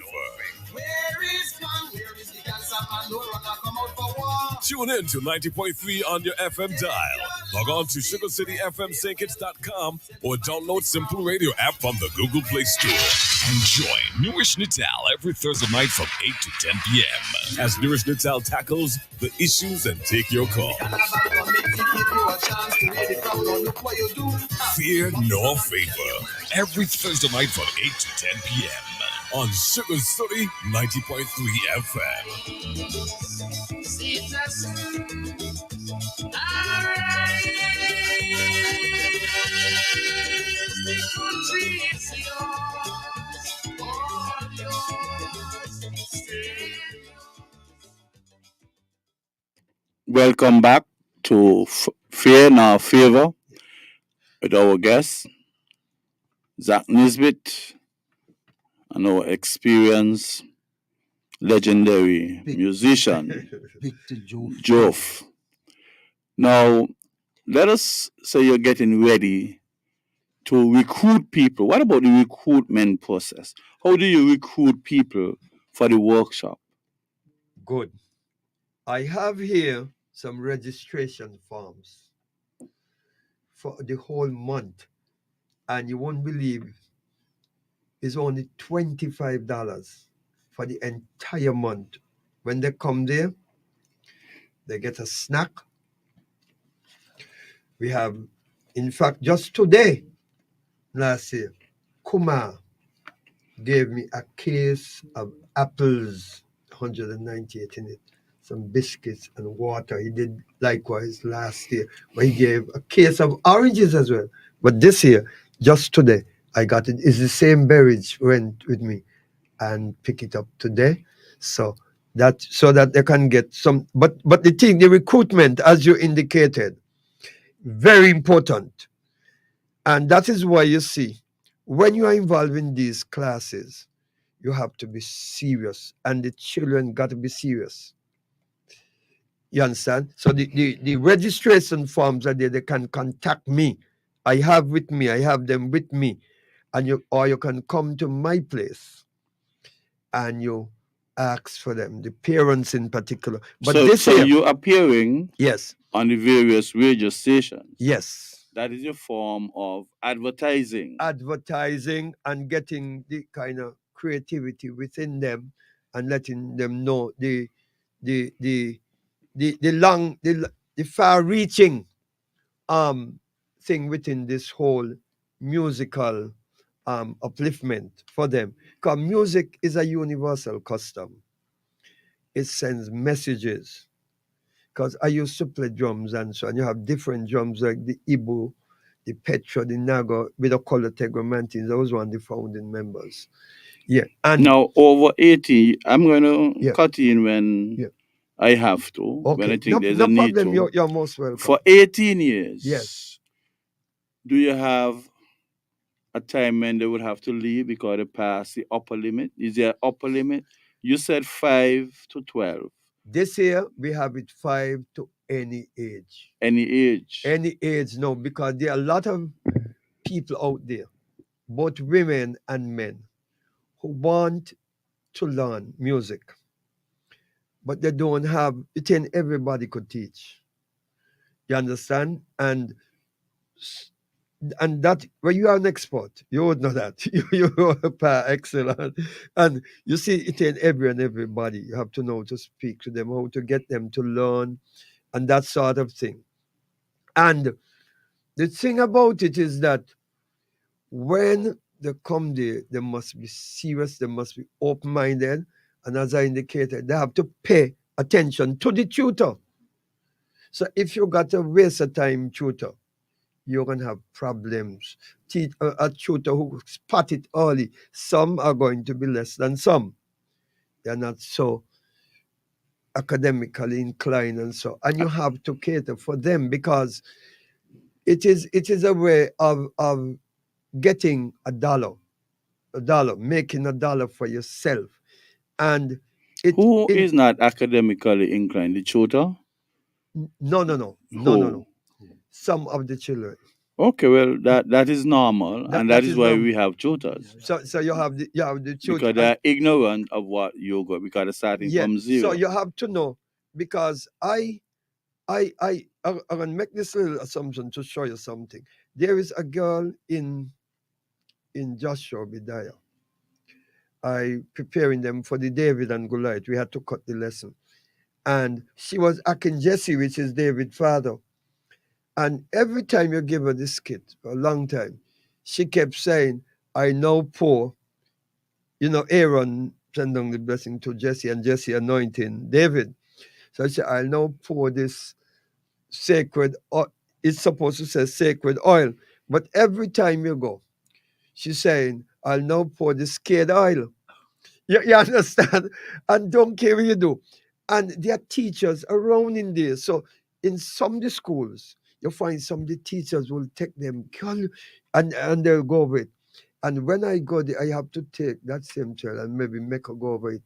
Where is man? Where is the cancer man? No runner come out for war. Tune in to 90.3 on your FM dial. Log on to SugarCityFMSinkits.com or download Simple Radio app from the Google Play Store. And join NewRish Nital every Thursday night from 8 to 10 p.m. as NewRish Nital tackles the issues and take your call. Fear No Favor. every Thursday night from 8 to 10 p.m. on Sugar City 90.3 FM. Welcome back to Fear Now Favor with our guest, Zach Nisbet, and our experienced, legendary musician, Victor Joe. Joff. Now, let us say you're getting ready to recruit people. What about the recruitment process? How do you recruit people for the workshop? Good. I have here some registration forms for the whole month, and you won't believe it's only $25 for the entire month. When they come there, they get a snack. We have, in fact, just today, last year, Kumar gave me a case of apples, 198 in it, some biscuits and water. He did likewise last year, but he gave a case of oranges as well. But this year, just today, I got it. It's the same beverage went with me and pick it up today. So that they can get some. But the thing, the recruitment, as you indicated, very important. And that is why you see, when you are involved in these classes, you have to be serious, and the children got to be serious. You understand? So the registration forms are there. They can contact me. I have them with me, and you can come to my place, and you ask for them, the parents in particular. But so you're appearing yes, on the various radio stations. yes. That is a form of advertising. Advertising and getting the kind of creativity within them, and letting them know the far-reaching thing within this whole musical upliftment for them. Because music is a universal custom. It sends messages. Because I used to play drums, and so, and you have different drums like the Ibu, the Petra, the Nago, with the color Tegramantines. Those were the founding members. Yeah. And now, over 80, I'm going to cut in when I have to, when I think there's a need problem. to. You're most welcome. For 18 years, yes. Do you have a time when they would have to leave because they pass the upper limit? Is there an upper limit? You said 5 to 12. This year, we have it 5 to any age. Any age? Any age, no, because there are a lot of people out there, both women and men, who want to learn music, but they don't have it, and everybody could teach. You understand? And that, when you are an expert, you would know that. You are par excellent. And you see it in everybody. You have to know to speak to them, how to get them to learn, and that sort of thing. And the thing about it is that when they come there, they must be serious, they must be open-minded, and as I indicated, they have to pay attention to the tutor. So if you got a waste of time tutor, you're going to have problems. A tutor who spot it early, some are going to be less than some. They're not so academically inclined, and so, and you have to cater for them, because it is a way of getting a dollar, making a dollar for yourself. And who is not academically inclined? The tutor? No. Some of the children. Okay, well, that is normal, and that is why we have tutors. So you have the tutor, because they are ignorant of what you got, because they're starting from zero. So you have to know, because I'm gonna make this little assumption to show you something. There is a girl in Joshua Bidaya. I preparing them for the David and Goliath. We had to cut the lesson, and she was Akin Jesse, which is David's father. And every time you give her this kit, for a long time, she kept saying, I now pour, Aaron send down the blessing to Jesse and Jesse anointing David. So she said, I'll now pour this sacred oil. It's supposed to say sacred oil. But every time you go, she's saying, I'll now pour the scared oil. You understand? And don't care what you do. And there are teachers around in there. So in some of the schools, you find some of the teachers will take them and they'll go over it. And when I go there, I have to take that same child and maybe make her go over it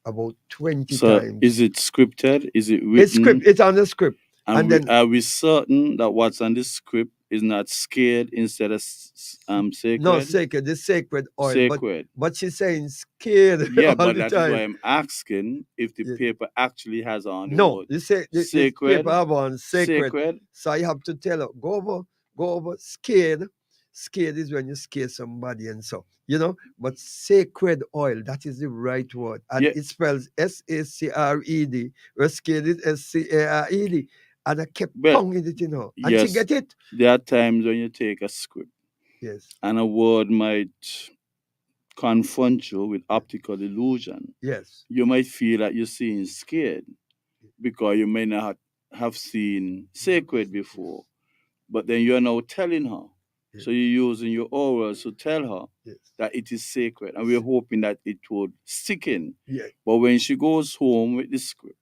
about 20 So times. is it scripted? Is it written? It's script. It's on the script. And then are we certain that what's on the script is not scared instead of sacred? no sacred, the sacred oil. Sacred. But she's saying scared Yeah, all but the that is time. why I'm asking if the Yeah. paper actually has on the No, word the sacred. paper have on sacred. Sacred. So I have to tell her, go over, scared. Scared is when you scare somebody and so, but sacred oil, that is the right word. And Yeah. it spells SACRED, where scared is SCARED. And I kept Well, pounding it in her. And yes, she get it. there are times when you take a script Yes, and a word might confront you with optical illusion. yes, You might feel that you're seeing scared because you may not have seen sacred before. But then you're now telling her. Yeah. So you're using your auras to tell her yes, that it is sacred. And we're hoping that it would stick in. yeah, But when she goes home with the script,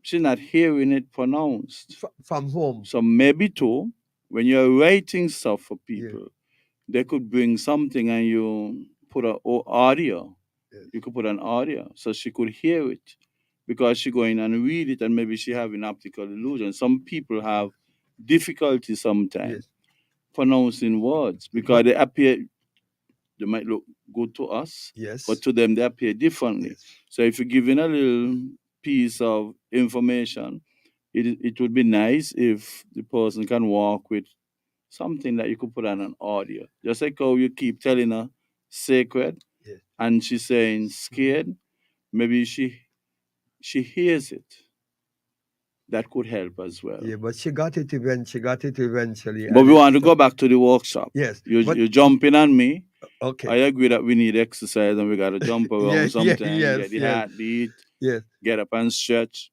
she's not hearing it pronounced. from home. So maybe too, when you're writing stuff for people, they could bring something and you put an audio. Yes. You could put an audio so she could hear it. Because she go in and read it and maybe she have an optical illusion. Some people have difficulty sometimes Yes. pronouncing words because they might look good to us, Yes. but to them they appear differently. Yes. So if you're giving a little piece of information, it would be nice if the person can walk with something that you could put on an audio. Just like how you keep telling her sacred, Yes. and she's saying scared, maybe she hears it. That could help as well. Yeah, but she got it eventually. But we want to go back to the workshop. Yes. You're jumping on me. Okay. I agree that we need exercise and we got to jump around Yeah, sometimes, yes, get the yes. heartbeat, Yes. get up and stretch.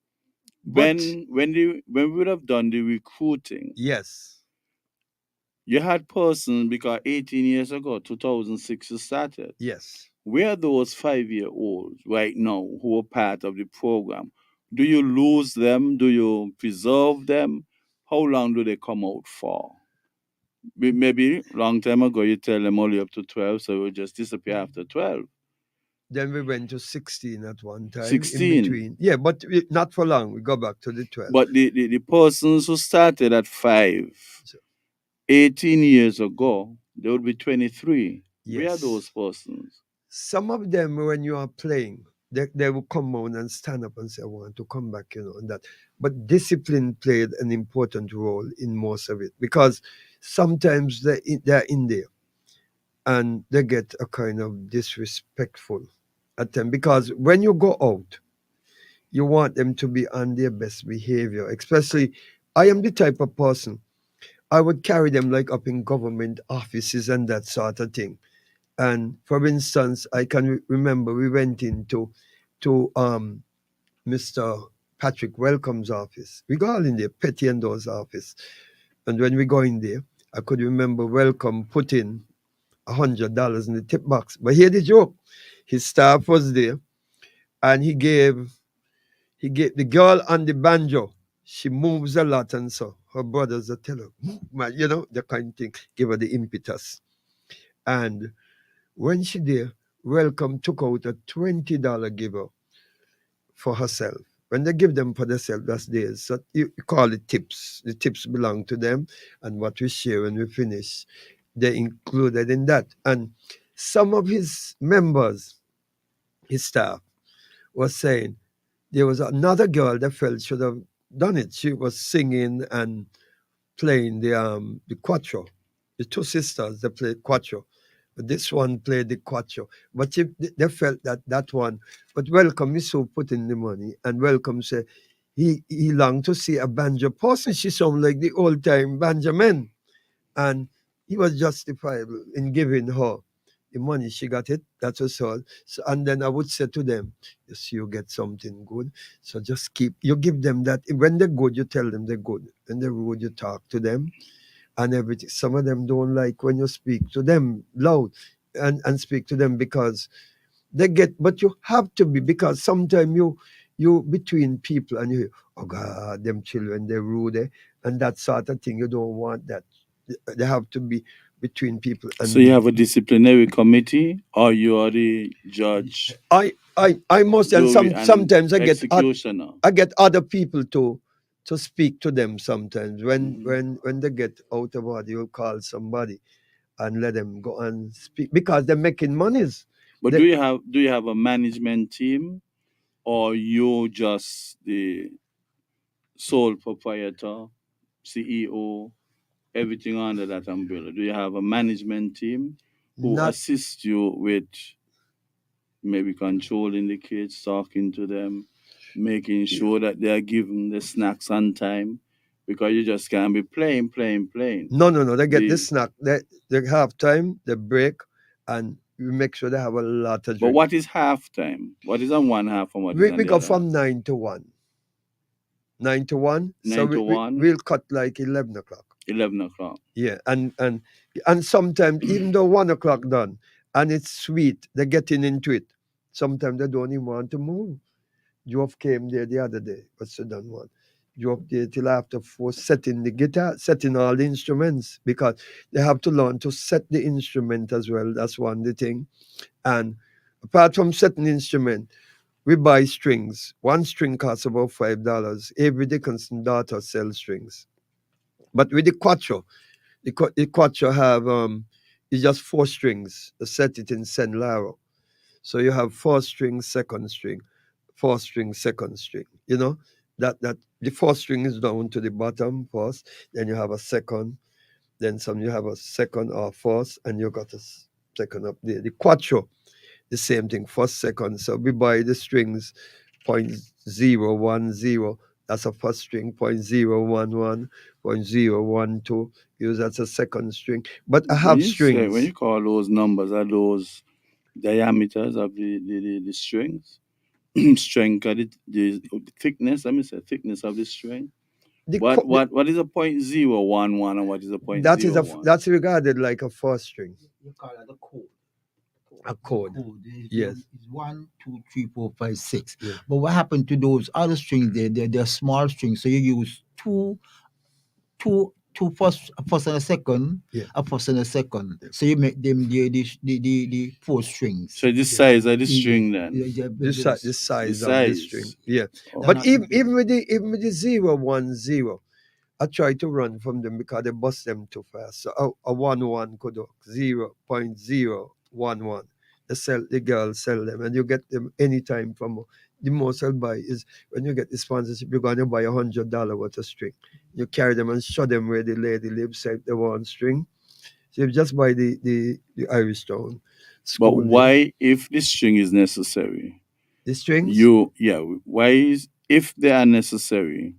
But When we would have done the recruiting, yes. you had persons because 18 years ago, 2006, you started. Yes. Where are those 5-year-olds right now who are part of the program? Do you lose them? Do you preserve them? How long do they come out for? Maybe long time ago you tell them only up to 12, so it will just disappear after 12. Then we went to 16 at one time. 16. In between. Yeah, but not for long. We go back to the 12. But the persons who started at 5, 18 years ago, they would be 23. Yes. Where are those persons? Some of them, when you are playing, they will come on and stand up and say, I want to come back, and that. But discipline played an important role in most of it because sometimes they're in there and they get a kind of disrespectful at them. Because when you go out, you want them to be on their best behavior. Especially, I am the type of person, I would carry them like up in government offices and that sort of thing. And for instance, I can remember we went into Mr. Patrick Welcome's office. We go all in there, Petty and Doe's office. And when we go in there, I could remember Welcome put in $100 in the tip box. But here the joke. His staff was there and he gave the girl on the banjo. She moves a lot, and so her brothers are tell her, move, man, the kind of thing, give her the impetus. And when she there, Welcome took out a $20 giver for herself. When they give them for themselves, that's theirs. So you call it tips. The tips belong to them, and what we share when we finish, they included in that. And some of his members, his staff, was saying there was another girl that felt should have done it. She was singing and playing the quattro. The two sisters, they played quattro. But this one played the quattro. But they felt that one. But Welcome is so put in the money. And Welcome said he longed to see a banjo person. She sounded like the old time banjo men. And he was justifiable in giving her the money. She got it. That was all. So, and then I would say to them, you see, you get something good. So just keep, you give them that. When they're good, you tell them they're good. When they're rude, you talk to them and everything. Some of them don't like when you speak to them loud and speak to them because they get, but you have to be, because sometimes you between people and you hear, oh God, them children, they're rude, and that sort of thing. You don't want that. They have to be between people. And So you have a disciplinary committee, or you are the judge, I must, and jury, and sometimes executioner. I get other people to speak to them sometimes when they get out of order. You'll call somebody and let them go and speak because they're making monies. But They- do you have a management team, or you just the sole proprietor, CEO, everything under that umbrella? Do you have a management team who Not assists you with maybe controlling the kids, talking to them, making sure that they are given the snacks on time? Because you just can't be playing. no. They get The, this snack. They have time, they break, and we make sure they have a lot of but drink. what is halftime? What is on one half and what is We, on we the go other from half? 9 to 1. 9 to 1. So 9 to 1, we'll cut like 11 o'clock. 11 o'clock. Yeah, and sometimes even though 1 o'clock done and it's sweet, they're getting into it. Sometimes they don't even want to move. Geoff came there the other day, but Sudan one. Geoff there till after 4, setting the guitar, setting all the instruments, because they have to learn to set the instrument as well. That's one the thing. And apart from setting the instrument, we buy strings. One string costs about $5. Every Dickinson daughter sells strings. But with the quattro, the quattro have it's just 4 strings. They set it in Sen Laro. So you have 4 strings, second string, 4 string, second string. You know that the 4th string is down to the bottom first. Then you have a second. Then some you have a second or fourth, and you got a second up there. The quattro, the same thing, first, second. So we buy the strings 0.010. That's a first string, 0.011, 0.012. Use that's a second string. But I have When strings. you call those numbers, are those diameters of the strings? Strength, the thickness. Let me say thickness of the string. The, What is a 0.011 and what is a that is 0.01? that's regarded like a first string, You call it a code. a chord. Yes. It's 1, 2, 3, 4, 5, 6. Yeah. But what happened to those other strings? They're small strings. So you use two first, a first and a second, Yeah. a first and a second. Yeah. So you make them the 4 strings. So the size of the string then. The size of the string. Yeah. Oh. But even with the 010, I try to run from them because they bust them too fast. So a 1 could work 0.011. The girls sell them, and you get them anytime from. The most I'll buy is when you get the sponsorship, you're going to buy $100 worth of string. You carry them and show them where the lady lives, say they want string. So you just buy the Irish Stone. But why, if the string is necessary, the strings? why is, if they are necessary,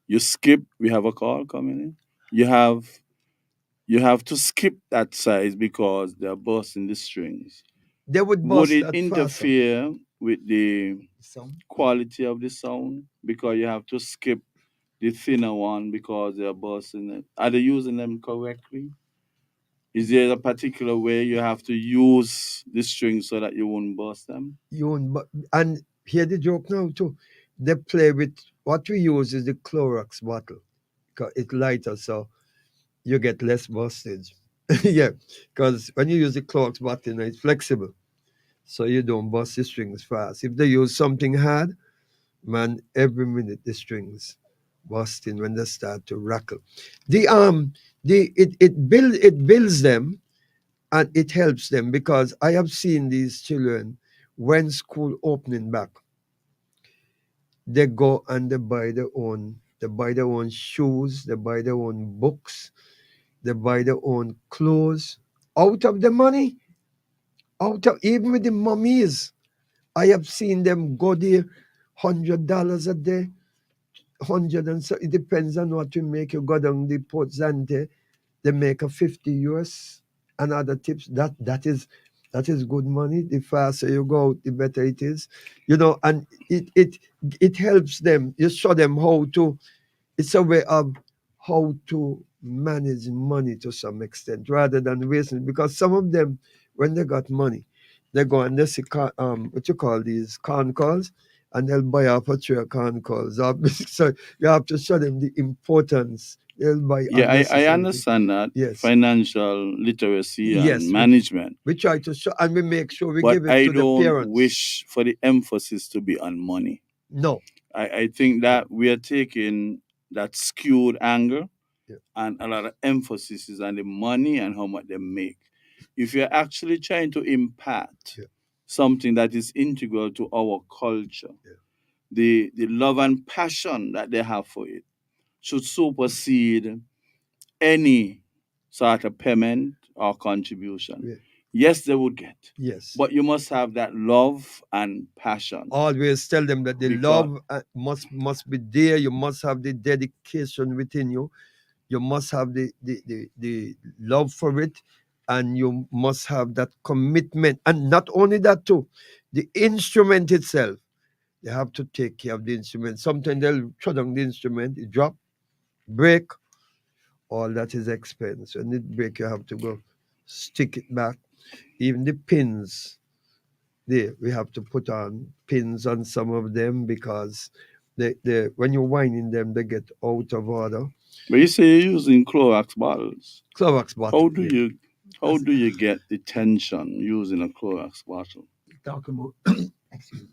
you skip? We have a call coming in. You have to skip that size because they are busting the strings. They would Would bust it that faster. interfere with the sound. quality of the sound because you have to skip the thinner one because they are busting it? Are they using them correctly? Is there a particular way you have to use the strings so that you won't bust them? And hear the joke now too. They play with what we use is the Clorox bottle. 'Cause it's lighter, so you get less bustage. Yeah, because when you use the Clorox bottle, it's flexible, so you don't bust the strings fast. If they use something hard, man, every minute the strings busting when they start to rackle. It builds them, and it helps them, because I have seen these children when school opening back, they go and they buy their own shoes, they buy their own books, they buy their own clothes out of the money, even with the mummies. I have seen them go there $100 a day, 100, and so it depends on what you make. You go down the Port Zante, they make a 50 US and other tips. That is good money. The faster you go out, the better it is. And it helps them. You show them how to. It's a way of how to manage money to some extent rather than wasting. Because some of them, when they got money, they go and they see what you call these con calls, and they'll buy up a tray of con calls. So you have to show them the importance. They'll buy Yeah, I unnecessary things. understand that. Yes. Financial literacy Yes, and management. We try to show, and we make sure we But give it I to the don't parents. wish for the emphasis to be on money. No. I think that we are taking that skewed angle, Yeah. and a lot of emphasis is on the money and how much they make. If you're actually trying to impact Yeah. something that is integral to our culture, the love and passion that they have for it should supersede any sort of payment or contribution. Yeah. Yes, they would get, Yes. but you must have that love and passion. Always tell them that the Because- love must be there. You must have the dedication within you. You must have the love for it, and you must have that commitment. And not only that too, the instrument itself. They have to take care of the instrument. Sometimes they'll shut down the instrument, it drop, break. All that is expense. When it break, you have to go stick it back. Even the pins, we have to put on pins on some of them because when you're winding them, they get out of order. But you say you're using Clorox bottles. Clorox bottle. How do you get the tension using a Clorox bottle? Talking about, excuse me.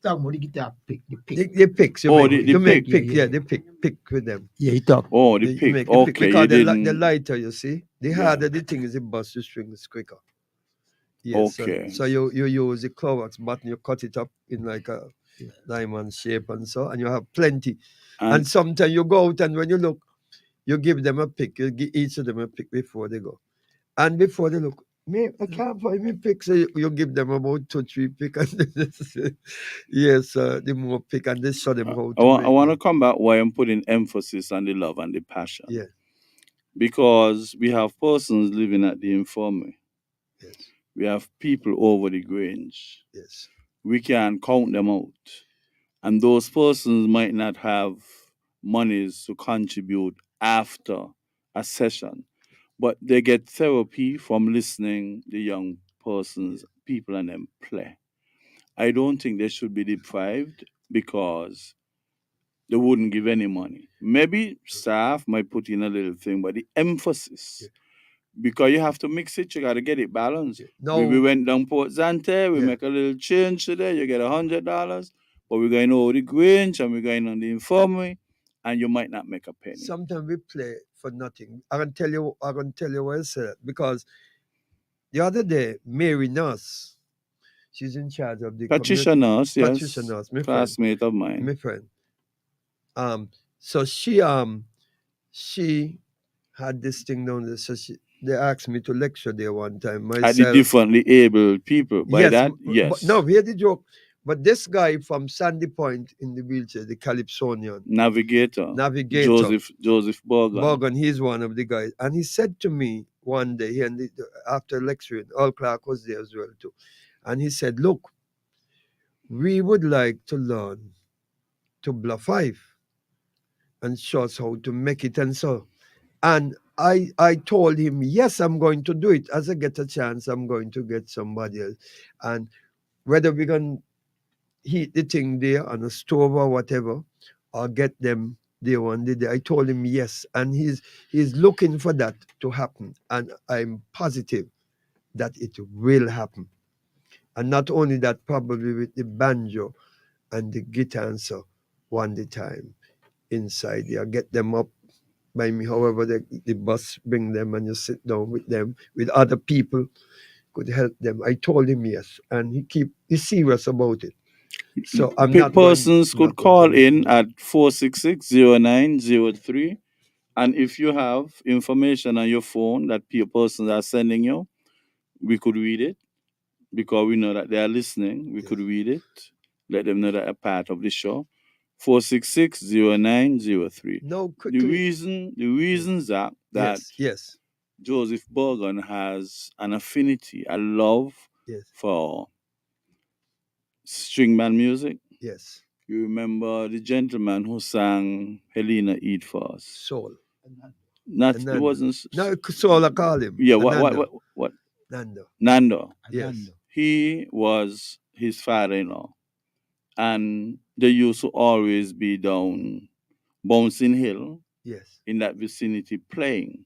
Talking about the guitar pick, the pick. The picks. Oh, the make pick. pick. Yeah, Yeah, the pick with them. Yeah, he talk. Oh, the You pick. make Okay, because you the didn't. lighter, you see, the Yeah. harder the thing is, it busts the strings quicker. Yes. Okay. So you use the Clorox button, you cut it up in like a diamond shape and so, and you have plenty. And sometimes you go out and when you look, you give them a pick. You give each of them a pick before they go. And before they look, I can't find me pick. So you give them about 2-3 pick. And yes, the more pick, and they show them how to I want to make come back why I'm putting emphasis on the love and the passion. Yeah. Because we have persons living at the infirmary. Yes. We have people over the Grange. Yes. We can count them out. And those persons might not have monies to contribute after a session, but they get therapy from listening the young persons, people and them play. I don't think they should be deprived because they wouldn't give any money. Maybe staff might put in a little thing, but the emphasis, because you have to mix it, you got to get it balanced. No. We went down Port Zante, we Yeah. make a little change today, you get $100, but we're going over the Grange and we're going on the infirmary, and you might not make a penny. Sometimes we play for nothing. I'm gonna tell you why I say that. Because the other day, Mary Nurse, she's in charge of the Patricia Nurse, yes, Patricia Nurse, my friend. classmate of mine. My friend. So she had this thing down there. So they asked me to lecture there one time. At the differently able people. By that, but yes. no, hear the joke. But this guy from Sandy Point in the wheelchair, the Calypsonian Navigator. Navigator. Joseph Borgan. Borgan, he's one of the guys. And he said to me one day, after lecturing, Al Clark was there as well too. And he said, look, we would like to learn to blow 5 and show us how to make it and so. And I told him, yes, I'm going to do it. As I get a chance, I'm going to get somebody else. And whether we're going to heat the thing there on a stove or whatever, or get them there one day, I told him yes. And he's looking for that to happen. And I'm positive that it will happen. And not only that, probably with the banjo and the guitar and so one the time inside there. Get them up by me, however the bus bring them and you sit down with them, with other people, could help them. I told him yes, and he's serious about it. So I'm not persons going, could call in at 466-0903. And if you have information on your phone that persons are sending you, we could read it because we know that they are listening. We could read it, let them know that a part of the show. 466-0903. Now The quickly. reason that Yes. Joseph Bergen has an affinity, a love Yes. for string band music. Yes. You remember the gentleman who sang Helena Eat Fast? Soul. Not it Nando. wasn't. No, Soul I call him. Yeah. Nando. What? Nando. Nando. Yes. He was his father-in-law, and they used to always be down Bouncing Hill Yes. in that vicinity playing,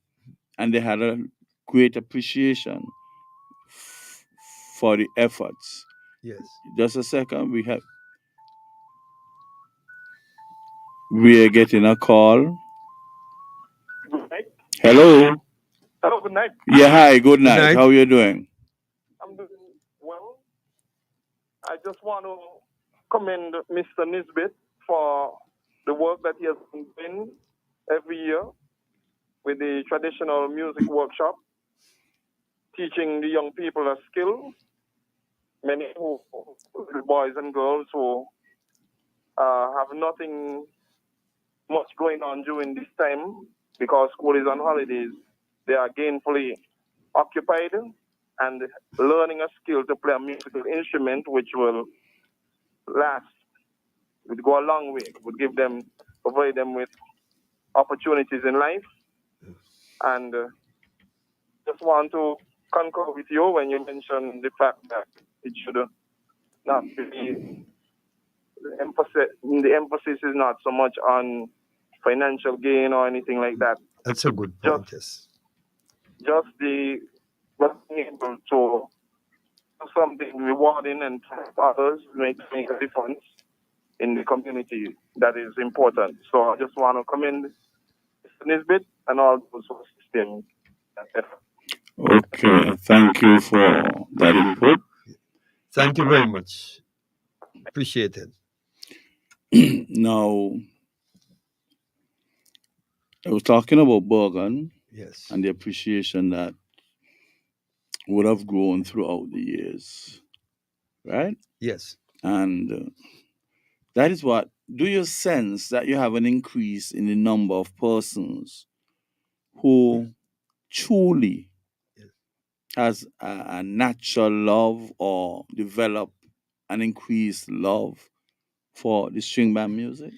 and they had a great appreciation for the efforts. Yes. Just a second, we are getting a call. Good night. Hello. Hello, good night. Yeah, hi. Good night. night. How are you doing? I'm doing well. I just want to commend Mr. Nisbet for the work that he has been doing every year with the traditional music workshop, teaching the young people a skill. Many boys and girls who have nothing much going on during this time because school is on holidays. They are gainfully occupied and learning a skill to play a musical instrument, which will last, would go a long way, would provide them with opportunities in life. And just want to concur with you when you mentioned the fact that it should not be the emphasis is not so much on financial gain or anything like that. That's a good point. Yes. Just the being able to do something rewarding and help others make a difference in the community that is important. So I just want to commend Mr. Nisbet and all those who assist in that effort. Okay, thank you for that input. Thank you very much. Appreciate it. Now, I was talking about Bergen Yes. and the appreciation that would have grown throughout the years, right? Yes. And that is what. Do you sense that you have an increase in the number of persons who truly Yes. has a natural love or develop an increased love for the string band music?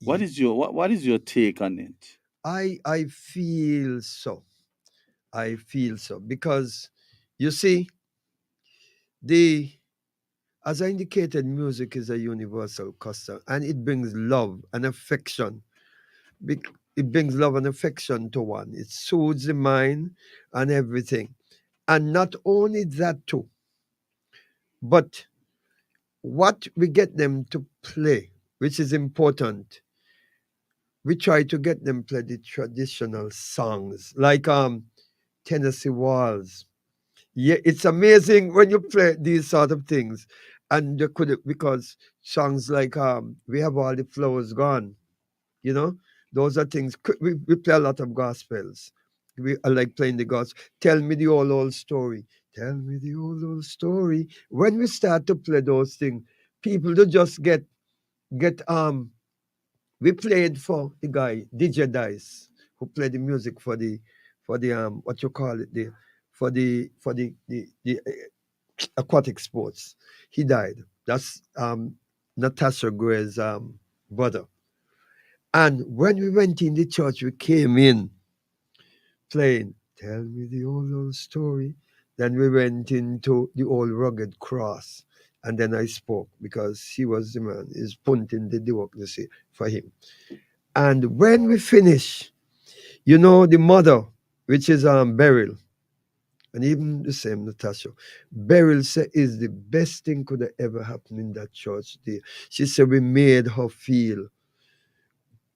What is your take on it? I feel so. I feel so because you see, as I indicated, music is a universal custom and it brings love and affection. It brings love and affection to one. It soothes the mind and everything. And not only that too, but what we get them to play, which is important, we try to get them play the traditional songs like Tennessee Waltz. Yeah, it's amazing when you play these sort of things, and you could because songs like We Have All the Flowers Gone, you know, those are things we play a lot of gospels. I like playing the gospel. Tell me the old story. Tell me the old story. When we start to play those things, people do just get we played for the guy DJ Dice who played the music for the what you call it the aquatic sports. He died. That's Natasha Gray's brother. And when we went in the church, we came in playing Tell Me the Old Story. Then we went into the old rugged cross. And then I spoke because he was the man. He's punting the work to see for him. And when we finish, you know, the mother, which is Beryl, and even the same Natasha, Beryl said is the best thing could have ever happened in that church day. She said we made her feel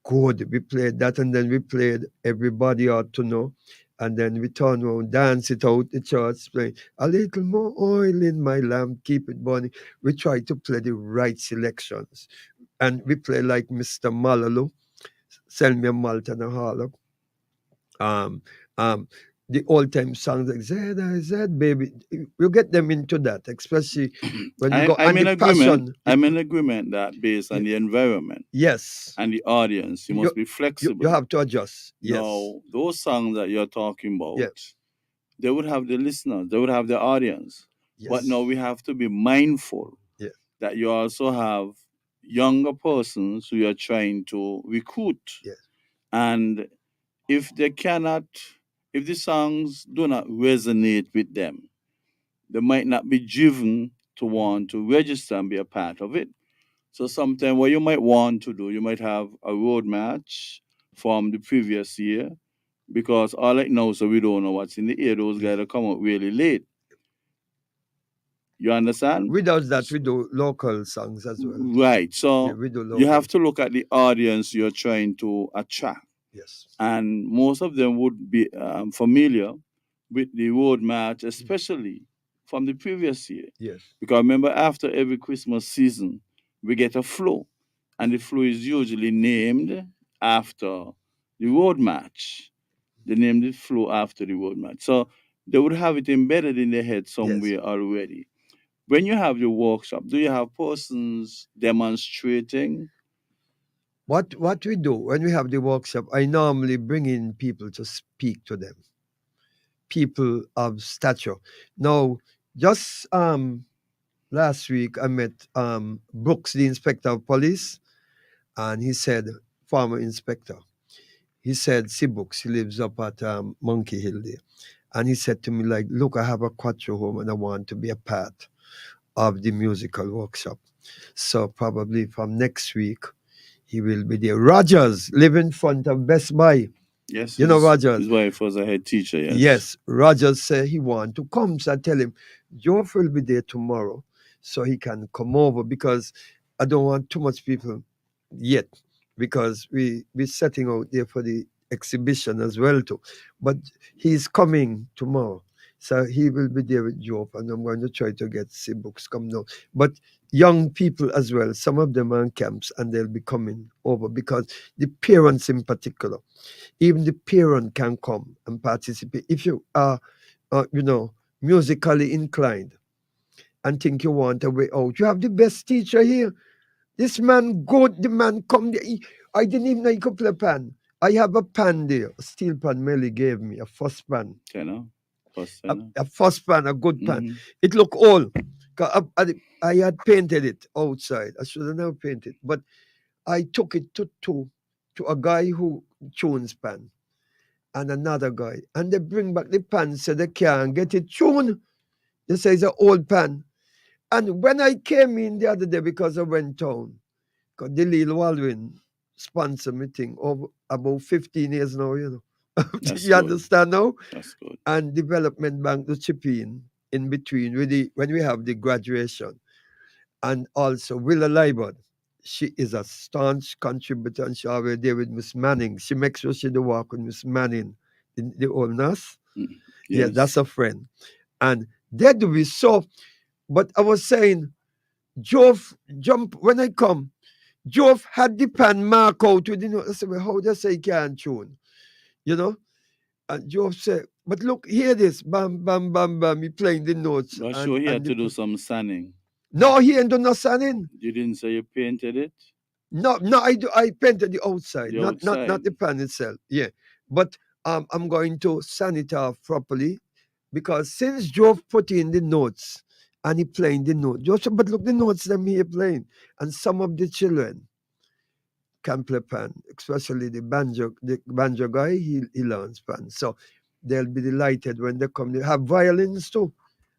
good. We played that and then we played Everybody Ought to Know. And then we turn around, dance it out the church, playing a little more oil in my lamp, keep it burning. We try to play the right selections. And we play like Mr. Malalu, Sell Me a Malt and a Harlow. Um, um, the old time songs like Z, baby. You get them into that, especially when we go I'm and in the agreement. passion. I'm in agreement that based on the environment Yes. and the audience, you You, must be you flexible. have to adjust. Yes. Now, those songs that you're talking about, Yeah. they would have the listeners, they would have the audience. But Yes. now we have to be mindful Yeah. that you also have younger persons who you're trying to recruit. Yes. And if they cannot, if the songs do not resonate with them, they might not be driven to want to register and be a part of it. So sometimes what you might want to do, you might have a road match from the previous year because all right now, so we don't know what's in the air. Those guys will come out really late. You understand? Without that, we do local songs as well. Right. So we do local. you have to look at the audience you're trying to attract. Yes. And most of them would be familiar with the road march, especially from the previous year. Yes. Because remember, after every Christmas season, we get a flow, and the flow is usually named after the road march. They named the flow after the road march. So they would have it embedded in their head somewhere already. When you have your workshop, do you have persons demonstrating? What we do when we have the workshop, I normally bring in people to speak to them. People of stature. Now, just last week I met Brooks, the inspector of police, and he said, former inspector, he said, see Brooks, he lives up at Monkey Hill there. And he said to me, like, look, I have a quattro home and I want to be a part of the musical workshop. So probably from next week, he will be there. Rogers live in front of Best Buy. Yes, You know Rogers. His wife was a head teacher. Yes. Yes, Rogers said he want to come. So I tell him, Geoff will be there tomorrow, so he can come over because I don't want too much people yet because we're setting out there for the exhibition as well too. But he's coming tomorrow. So he will be there with Geoff, and I'm going to try to get C books come now. But young people as well, some of them are in camps and they'll be coming over because the parents in particular, even the parent can come and participate. If you are, musically inclined and think you want a way out, you have the best teacher here. This man good, the man come there. I didn't even know he could play pan. I have a pan there, a steel pan Melly gave me, a first pan. Tenor. A first pan, a good pan. Mhm. It look old. 'Cause I had painted it outside. I should have never painted, but I took it to a guy who tunes pan and another guy, and they bring back the pan so they can't get it tuned. They say it's an old pan. And when I came in the other day, because I went down, because the Lil Waldwin sponsor me thing over about 15 years now, you know. That's You good. understand now? That's good. And Development Bank to chip in between when we have the graduation. And also Willa Libod. She is a staunch contributor and she always there with Miss Manning. She makes sure she do work with Miss Manning, the old nurse. Yeah, Yes. that's a friend. And they do be so. But I was saying, Geoff jump when I come. Geoff had the pan mark out with the note. I said, well, how does say he can't tune? You know? And Geoff said, but look, hear this. Bam, bam, bam, bam. He playing the notes. Well, sure, he had to do some sanding. No, he ain't do no sanding. You didn't say you painted it? No, I painted the outside, The not outside. the pan itself. Yeah. But I'm going to sand it off properly because since Geoff put in the notes and he playing the note, Geoff said, but look the notes them here playing. And some of the children can play pan, especially the banjo guy, he learns pan. So they'll be delighted when they come. They have violins too.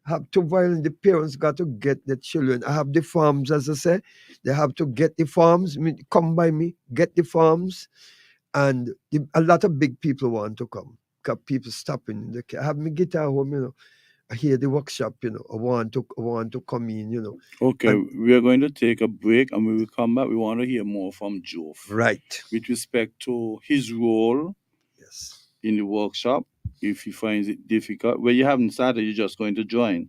Have two violins. The parents got to get the children. I have the farms, as I say. They have to get the farms. Come by me, get the farms. And a lot of big people want to come. Because people stopping. I have my guitar home, you know. I hear the workshop, you know. I want to come in, you know. Okay, we are going to take a break and when we come back, we want to hear more from Geoff. Right. With respect to his role Yes. in the workshop, if he finds it difficult. Well, you haven't started, you're just going to join.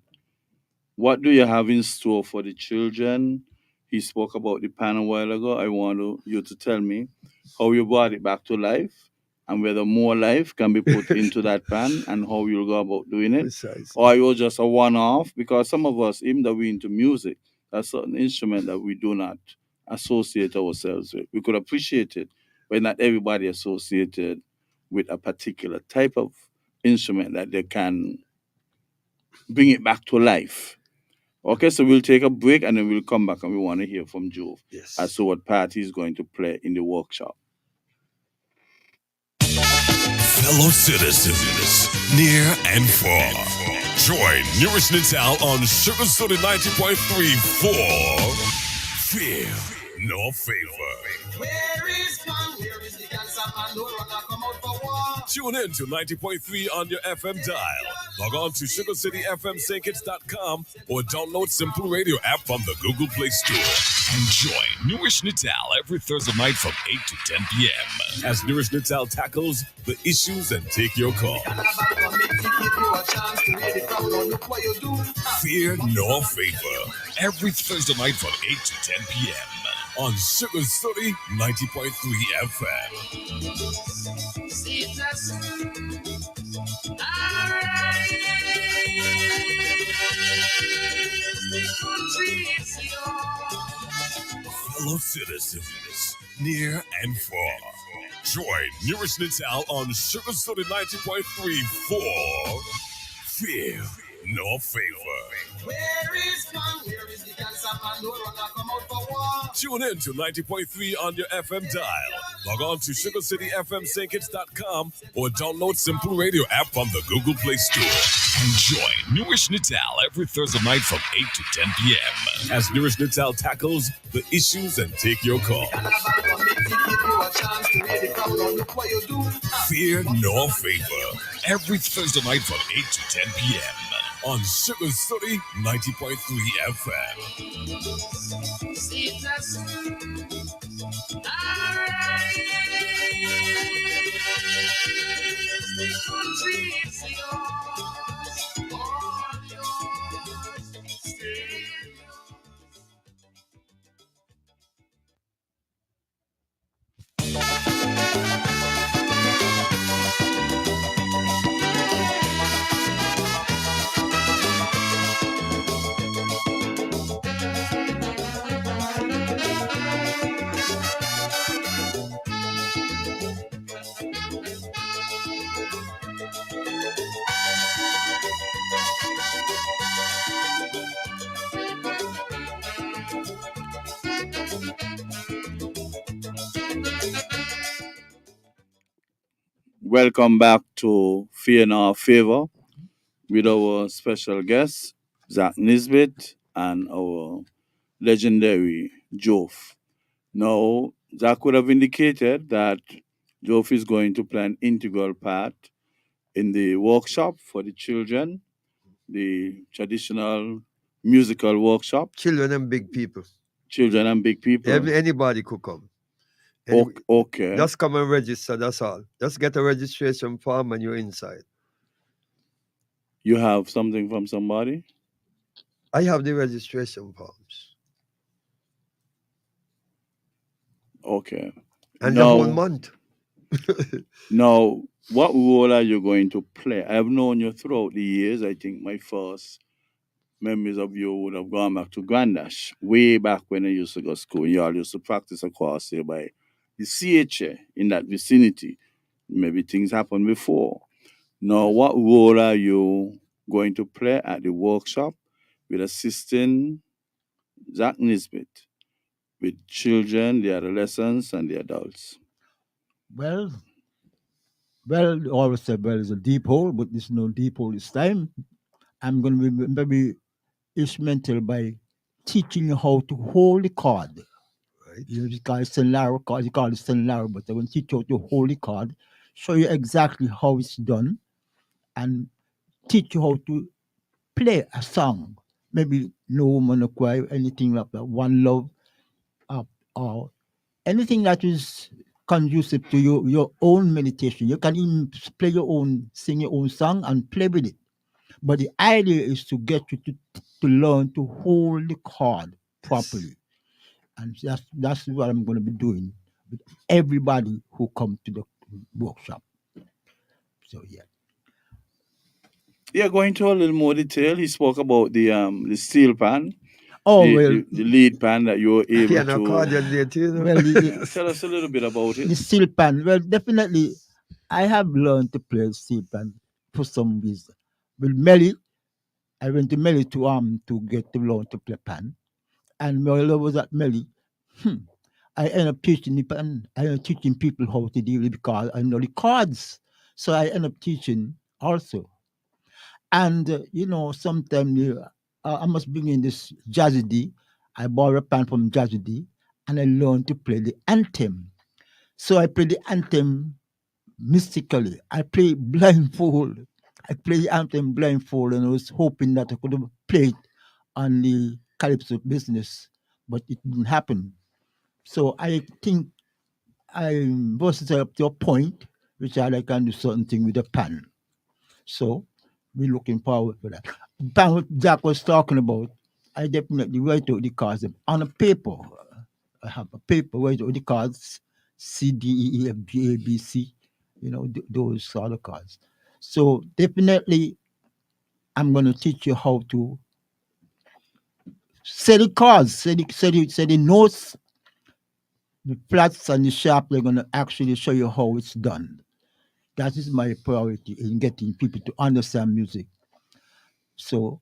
What do you have in store for the children? He spoke about the pan a while ago. I want you to tell me how you brought it back to life and whether more life can be put into that pan and how you'll go about doing it, Precisely. or you're just a one-off. Because some of us, even though we're into music, there's certain instrument that we do not associate ourselves with. We could appreciate it, but not everybody associated with a particular type of instrument that they can bring it back to life. Okay, so we'll take a break and then we'll come back and we want to hear from Joe Yes. as to what part he's going to play in the workshop. Fellow citizens, near and far, join NewRish Nital on Sugar Soda 90.3 for Fear No Favor. Where is one? Where is the cancer man? No run come out for war. Tune in to 90.3 on your FM dial. Log on to SugarCityFMSankits.com or download Simple Radio app from the Google Play Store. And join NewRish Nital every Thursday night from 8 to 10 p.m. as NewRish Nital tackles the issues and take your call. Fear No Favor every Thursday night from 8 to 10 p.m. on Sugar City 90.3 FM. Fellow citizens, near and far, join NewRish Nital on Sugar City 90.3 for Fear No Favor. Where is one? Where is the cancer man? No run come out for war. Tune in to 90.3 on your FM dial. Log on to SugarCityFMSankits.com or download Simple Radio app from the Google Play Store. And join NewRish Nital every Thursday night from 8 to 10 p.m. as NewRish Nital tackles the issues and take your call. Fear No Favor every Thursday night from 8 to 10 p.m. on Sugar City 90.3 Welcome back to Fear No Favor with our special guest, Zach Nisbet, and our legendary Jove. Now, Zach would have indicated that Jove is going to play an integral part in the workshop for the children, the traditional musical workshop, Children and big people. children and big people. Anybody could come. Okay. Just come and register, that's all. Just get a registration form and you're inside. You have something from somebody? I have the registration forms. Okay. And the Now- whole month. Now, what role are you going to play? I have known you throughout the years. I think my first memories of you would have gone back to Grandash, way back when I used to go to school. You all used to practice across here by the CHA in that vicinity. Maybe things happened before. Now, what role are you going to play at the workshop with assisting Zach Nisbet with children, the adolescents, and the adults? Well, they always say, well, it's a deep hole, but there's no deep hole this time. I'm going to be maybe instrumental by teaching you how to hold the card. Right. You call it Stenlaro card, you call it Stenlaro, but I'm going to teach you how to hold the card, show you exactly how it's done, and teach you how to play a song. Maybe No Woman No Cry, anything like that, One Love, or anything that is conducive to your own meditation. You can even play your own, sing your own song and play with it. But the idea is to get you to learn to hold the card properly. And that's what I'm going to be doing with everybody who come to workshop. So yeah. Yeah, going to a little more detail. He spoke about the steel pan, Oh the, well, the the lead pan that you were He able an to. accordion there too, you know. well, Yeah, tell us a little bit about it. the steel pan. Well, definitely, I have learned to play steel pan for some reason. With Melly, I went to Melly to get to learn to play pan, and while I was at Melly, I ended up teaching the pan. I ended up teaching people how to deal with the cards. I know the cards, so I ended up teaching also. And sometimes I must bring in this Jazzy D. I borrow a pan from Jazzy D, and I learned to play the anthem. So I play the anthem mystically. I play blindfold. I play the anthem blindfold, and I was hoping that I could have played on the Calypso business, but it didn't happen. So I think I'm versatile up to a point which I can do certain thing with a pan. So we're looking forward for that. Pan what Jack was talking about, I definitely write out the cards on a paper. I have a paper write out the cards C D E E F G A B C, those sort of cards. So definitely I'm gonna teach you how to say the cards, say the notes, the flats and the sharp. They're gonna actually show you how it's done. That is my priority in getting people to understand music. So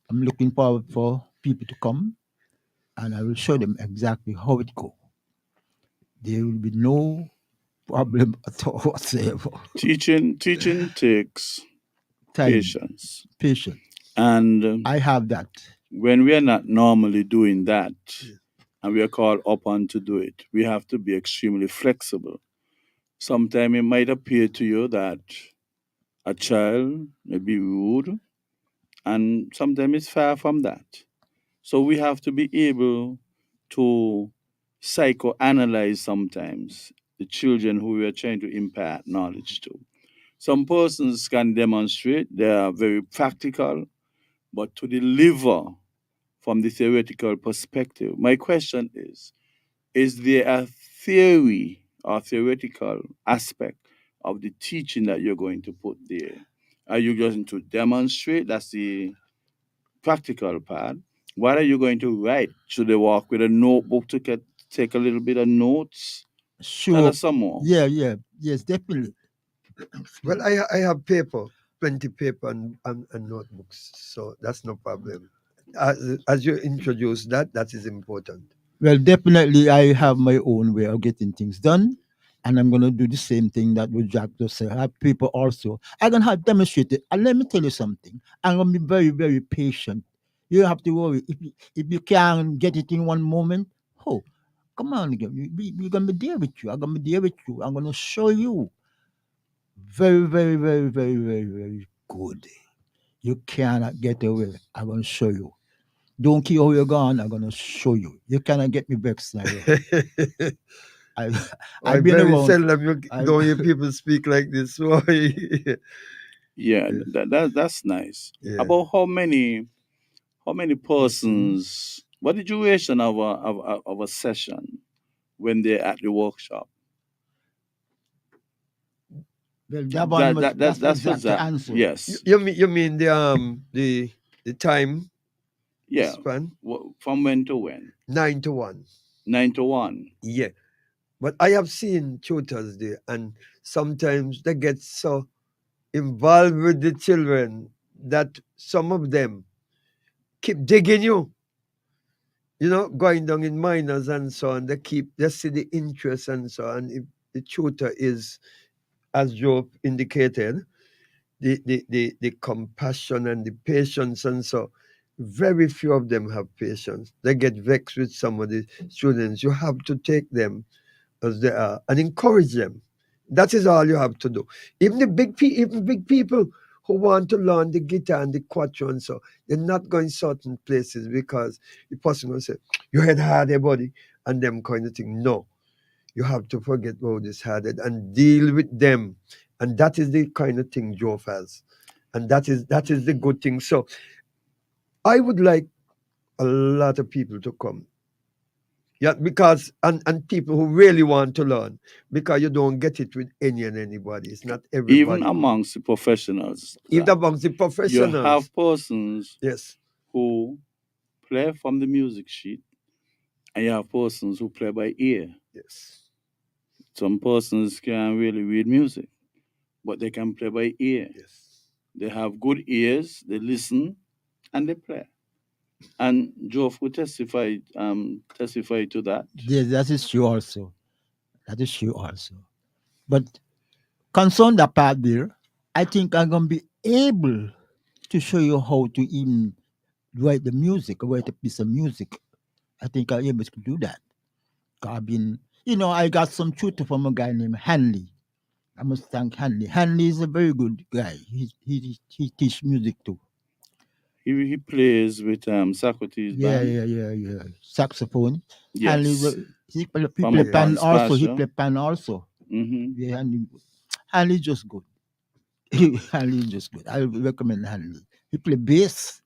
I'm looking forward for people to come, and I will show them exactly how it go. There will be no problem at all whatsoever. Teaching takes Time, patience, patience. and I have that. when we are not normally doing that, and we are called upon to do it, we have to be extremely flexible. Sometimes it might appear to you that a child may be rude, and sometimes it's far from that. So we have to be able to psychoanalyze sometimes the children who we are trying to impart knowledge to. Some persons can demonstrate, they are very practical, but to deliver from the theoretical perspective, my question is there a theory or theoretical aspect of the teaching that you're going to put there? Are you going to demonstrate? That's the practical part. What are you going to write? Should they walk with a notebook to take a little bit of notes? Tell Sure. us some more. Yeah. Yes, definitely. Well, I have paper, plenty paper and notebooks, so that's no problem. As you introduce that, that is important. Well, definitely, I have my own way of getting things done, and I'm gonna do the same thing that what Jack just said. I have people also. I'm gonna have demonstrated, and let me tell you something. I'm gonna be very, very patient. You don't have to worry if you can't get it in one moment. Oh, come on, again. We're gonna be there with you. I'm gonna be there with you. I'm gonna show you very, very, very, very, very, very good. You cannot get away. I'm gonna show you. Don't care how you're gone. I'm gonna show you. You cannot get me vexed now. I I I've been very around. seldom you I don't hear people speak like this. Why? Yeah, that's nice. Yeah. About how many persons? What the duration of a session when they're at the workshop? well, that one was that's That's for exact the Zach. answer. Yes. You mean the time Yeah. span? From when to when? 9 to 1. 9 to 1. Yeah. But I have seen tutors there, and sometimes they get so involved with the children that some of them keep digging you, going down in minors and so on. They see the interest and so on. If the tutor is, as Joe indicated, the compassion and the patience and so, very few of them have patience. They get vexed with some of the students. You have to take them as they are and encourage them. That is all you have to do. Even even big people who want to learn the guitar and the quattro and so, they're not going certain places because the person will say, "You head hard, buddy," and them kind of thing. No, you have to forget about this headed and deal with them, and that is the kind of thing Joe has, and that is the good thing. So I would like a lot of people to come. Yeah, because and people who really want to learn, because you don't get it with any and anybody. It's not Even everybody. amongst the professionals, Even amongst the you professionals. have persons Yes. who play from the music sheet, and you have persons who play by ear. Yes. Some persons can't really read music, but they can play by ear. Yes. They have good ears, they listen, and they play. And Geoff will testify to that. Yes, that is true also. That is true also. But concerned apart there, I think I'm gonna be able to show you how to even write the music, write a piece of music. I think I'm able to do that. 'Cause I've been, I got some tutor from a guy named Hanley. I must thank Hanley. Hanley is a very good guy. He teach music too. He plays with Socrates Yeah, band. yeah, yeah, yeah. Saxophone. Hanley, Yes, he from play the pan Yes. Pons also. He Pasture. play pan also. Hmm. Yeah, Hanley just good. Hanley just good. I recommend Hanley. He play bass.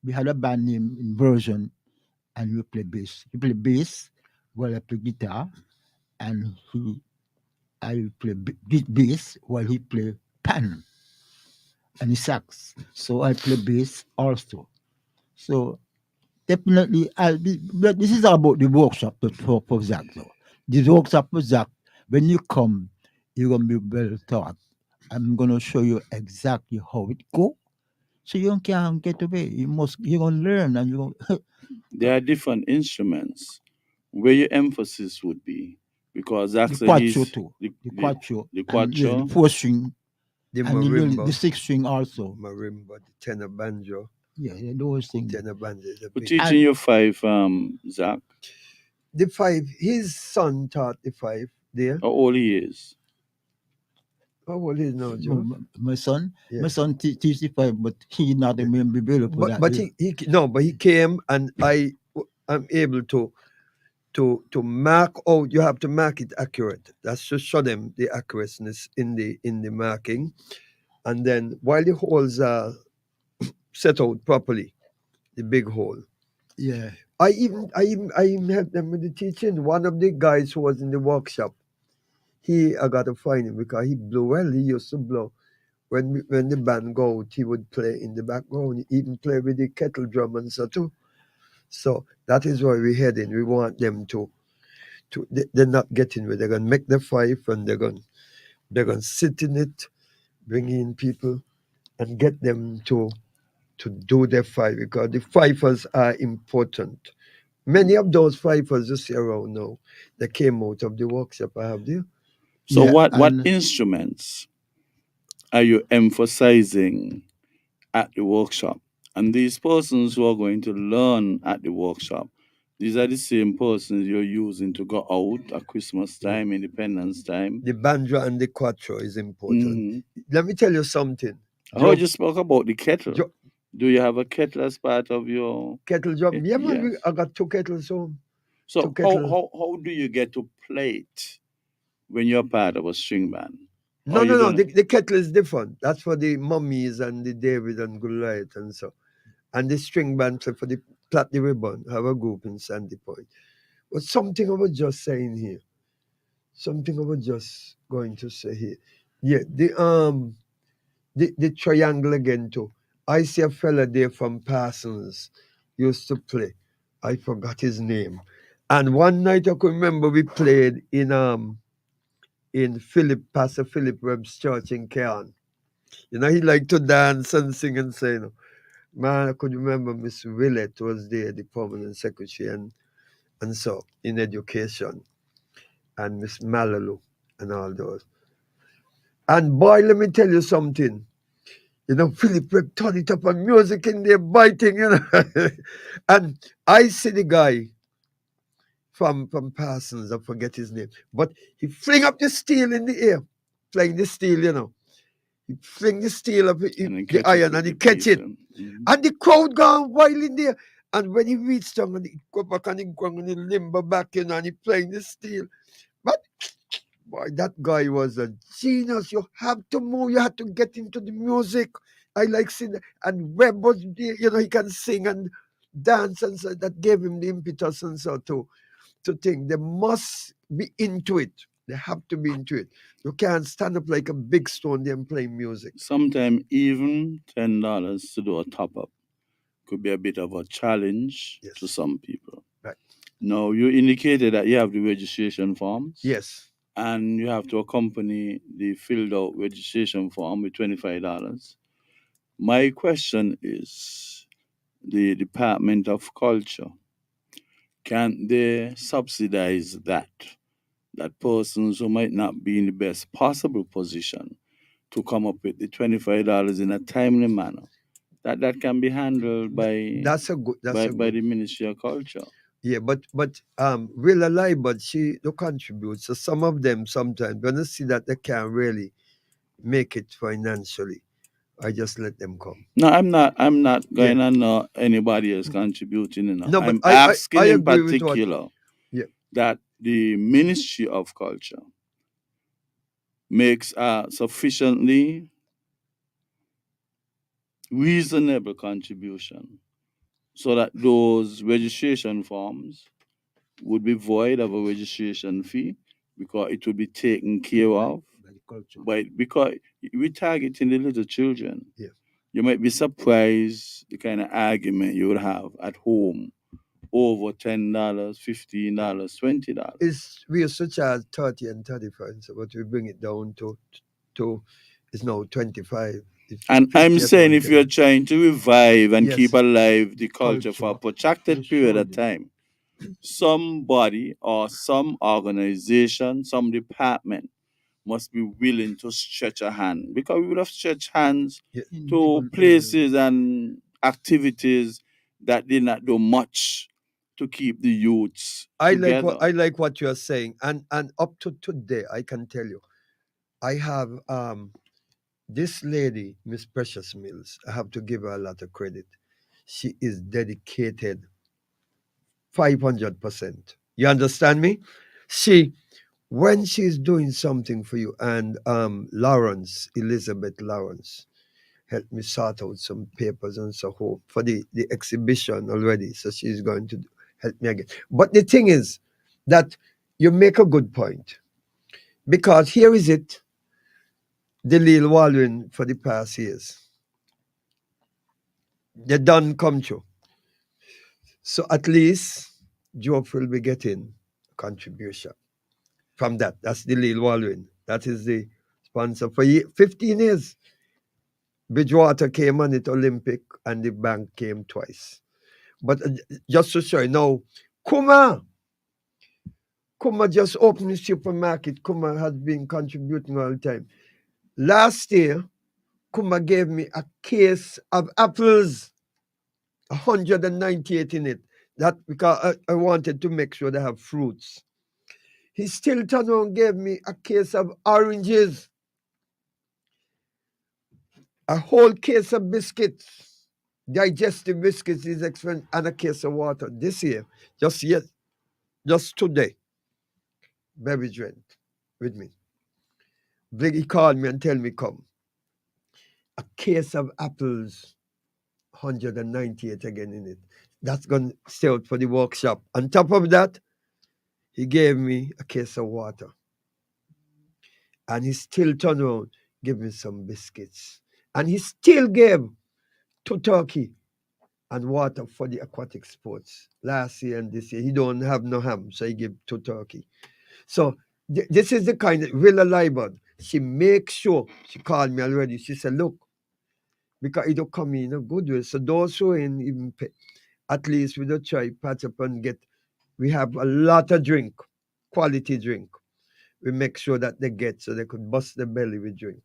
We had a band name in version, and he play bass. He play bass, while I play guitar, and I play bass while he play pan and he sax. So I play bass also. So definitely, but this is about the workshop for Zach though. This workshop for Zach, when you come, you're gonna be well taught. I'm gonna show you exactly how it go, so you can't get away. You're gonna learn, and you're gonna There are different instruments where your emphasis would be, because the actually quattro he's too, the the the, quattro, the and yeah, the quattro. four string, The and the marimba, six string also. the tenor banjo. Yeah, those things. Tenor banjo is a We're big. teaching And you five, Zach. The five. His son taught the five there. How old he is? How old is now, Joe? my son, Yeah. my son teach the five, but he not even be able for that. But he came, and I'm able to mark out. You have to mark it accurate. That's to show them the accurateness in the marking, and then while the holes are set out properly, the big hole. Yeah, I even helped them with the teaching. One of the guys who was in the workshop, I got to find him because he blew well. He used to blow. When the band go out, he would play in the background. He even play with the kettle drum and so too. So that is why we're heading. We want them they're not getting where they're gonna make the five, and they're gonna sit in it, bring in people and get them to do their five, because the fifers are important. Many of those fifers you see around now, they came out of the workshop I have there. So yeah, what and instruments are you emphasizing at the workshop? And these persons who are going to learn at the workshop, these are the same persons you're using to go out at Christmas time, Independence time. The banjo and the quattro is important. Hmm. Let me tell you something. I heard Joe, you spoke about the kettle. Joe, Do you have a kettle as part of your? kettle drum. Yeah, man, Yes. I got two kettles home. So Two kettle. how do you get to play it when you're part of a string band? No, Or you no, no. don't? The kettle is different. That's for the mummies and the David and Goliath and so. And the string band for the plait the ribbon have a group in Sandy Point. But something I was just saying here. Something I was just going to say here. Yeah, the triangle again too. I see a fella there from Parsons used to play. I forgot his name. And one night I could remember we played in Pastor Philip Webb's church in Cairn. He liked to dance and sing and say, man, I could remember Miss Willett was there, the permanent secretary, and so in education, and Miss Malalu and all those. And boy, let me tell you something. Philip Webb turn it up on music in there, biting. And I see the guy from Parsons, I forget his name, but he fling up the steel in the air, playing the steel. He fling the steel up, And then the catch it iron, with and he the catch piece. it. And the crowd gone wild in there. And when he reached down, and he go back and he go and he limber back, and he playing the steel. But boy, that guy was a genius. You have to move. You have to get into the music. I like singing. And Webb was there, he can sing and dance, and so that gave him the impetus and so too. to think. They must be into it. They have to be into it. You can't stand up like a big stone there and play music. Sometimes even $10 to do a top up could be a bit of a challenge to Yes. some people. Right. Now, you indicated that you have the registration forms. Yes. And you have to accompany the filled out registration form with $25. My question is the Department of Culture, can they subsidize that? That persons who might not be in the best possible position to come up with the $25 in a timely manner, that can be handled by That's a good. by the Ministry of Culture. Yeah, but Willa lie, but she do contribute. So some of them sometimes when I see that they can't really make it financially, I just let them come. No, I'm not going on anybody else contributing. No, but I'm I asking in agree with what- particular Yeah. that the Ministry of Culture makes a sufficiently reasonable contribution so that those registration forms would be void of a registration fee because it would be taken care of By the culture. because we're targeting the little children. Yeah. You might be surprised the kind of argument you would have at home over $10, $15, $20. We used to charge 30 and 35, so but we bring it down to it's now 25. And 50 I'm at saying one if time. you're trying to revive and Yes. keep alive the culture for a Culture. protracted You period of should. time, somebody or some organization, some department must be willing to stretch a hand because we would have stretched hands Yeah. In to multiple places and activities that did not do much to keep the youths I together. like what you're saying, and up to today, I can tell you, I have this lady, Miss Precious Mills. I have to give her a lot of credit. She is dedicated 500%. You understand me? When she's doing something for you, and Elizabeth Lawrence, helped me sort out some papers and so forth for the exhibition already. So she's going to help me again. But the thing is that you make a good point, because here is it, the Lil Waldron for the past years. They done come true. So at least Joe will be getting a contribution from that. That's the Lil Waldron. That is the sponsor for 15 years. Bridgewater came on it Olympic and the bank came twice. But just to show you now, Kuma just opened the supermarket. Kuma has been contributing all the time. Last year, Kuma gave me a case of apples, 198 in it. That because I wanted to make sure they have fruits. He still turned around and gave me a case of oranges, a whole case of biscuits, digestive biscuits is expensive, and a case of water. This year, just today, baby went with me. He called me and tell me come. A case of apples, 198 again in it. That's going to stay out for the workshop. On top of that, he gave me a case of water. And he still turned around, gave me some biscuits. And he still gave 2 turkey and water for the aquatic sports last year and this year. He don't have no ham, so he gave 2 turkey. So this is the kind of Willa Libod. She makes sure, she called me already. She said, look, because it don't come in a good way. So those who ain't even pay, at least we don't try patch up and get, we have a lot of drink, quality drink. We make sure that they get so they could bust their belly with drink.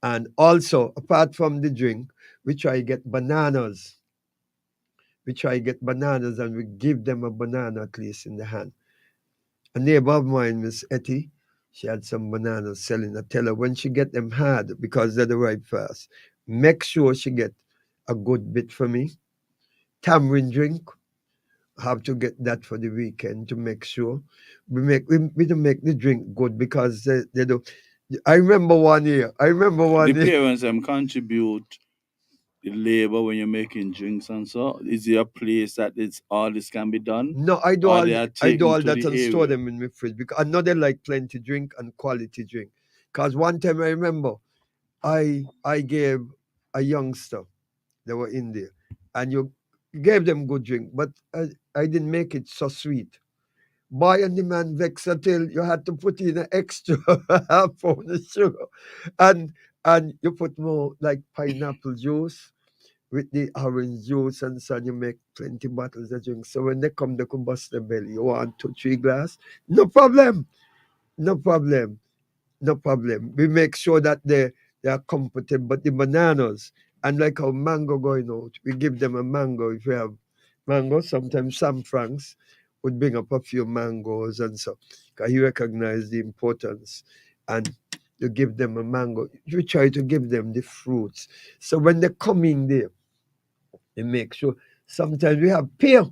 And also, apart from the drink, we try to get bananas. We try to get bananas and we give them a banana at least in the hand. A neighbor of mine, Miss Etty, she had some bananas selling. I tell her when she get them hard, because they're the right fast, make sure she get a good bit for me. Tamarind drink, have to get that for the weekend to make sure we don't make the drink good, because they do. I remember one year. The parents contribute the labor when you're making drinks and so? Is there a place that it's all this can be done? No, I do Or all they are I do taken all to that the and store area? them in my fridge because I know they like plenty drink and quality drink. Cause one time I remember I gave a youngster, they were in there, and you gave them good drink, but I didn't make it so sweet. Boy, and the man vexed until you had to put in an extra half pound of sugar, and you put more like pineapple juice with the orange juice and so on, you make plenty bottles of drink. So when they come, they could bust their belly. You want 2, 3 glass? No problem. No problem. No problem. We make sure that they are comfortable. But the bananas, and like our mango going out, we give them a mango. If we have mango, sometimes Sam Franks would bring up a few mangoes and so. Because he recognized the importance. And you give them a mango. You try to give them the fruits. So when they come in there, they make sure. Sometimes we have pear.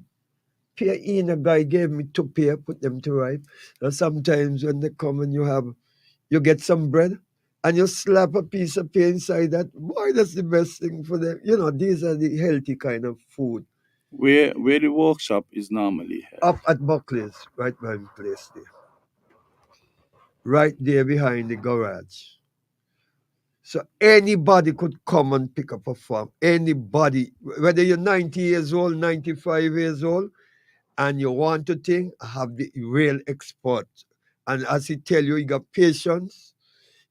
Pear in a guy gave me 2 pear, put them to ripe. And sometimes when they come and you get some bread and you slap a piece of pear inside that, boy, that's the best thing for them. You know, these are the healthy kind of food. Where the workshop is normally held? Up at Buckley's, right by the place there. Right there behind the garage. So anybody could come and pick up a farm. Anybody, whether you're 90 years old, 95 years old, and you want to think, have the real expert. And as he tell you, he got patience,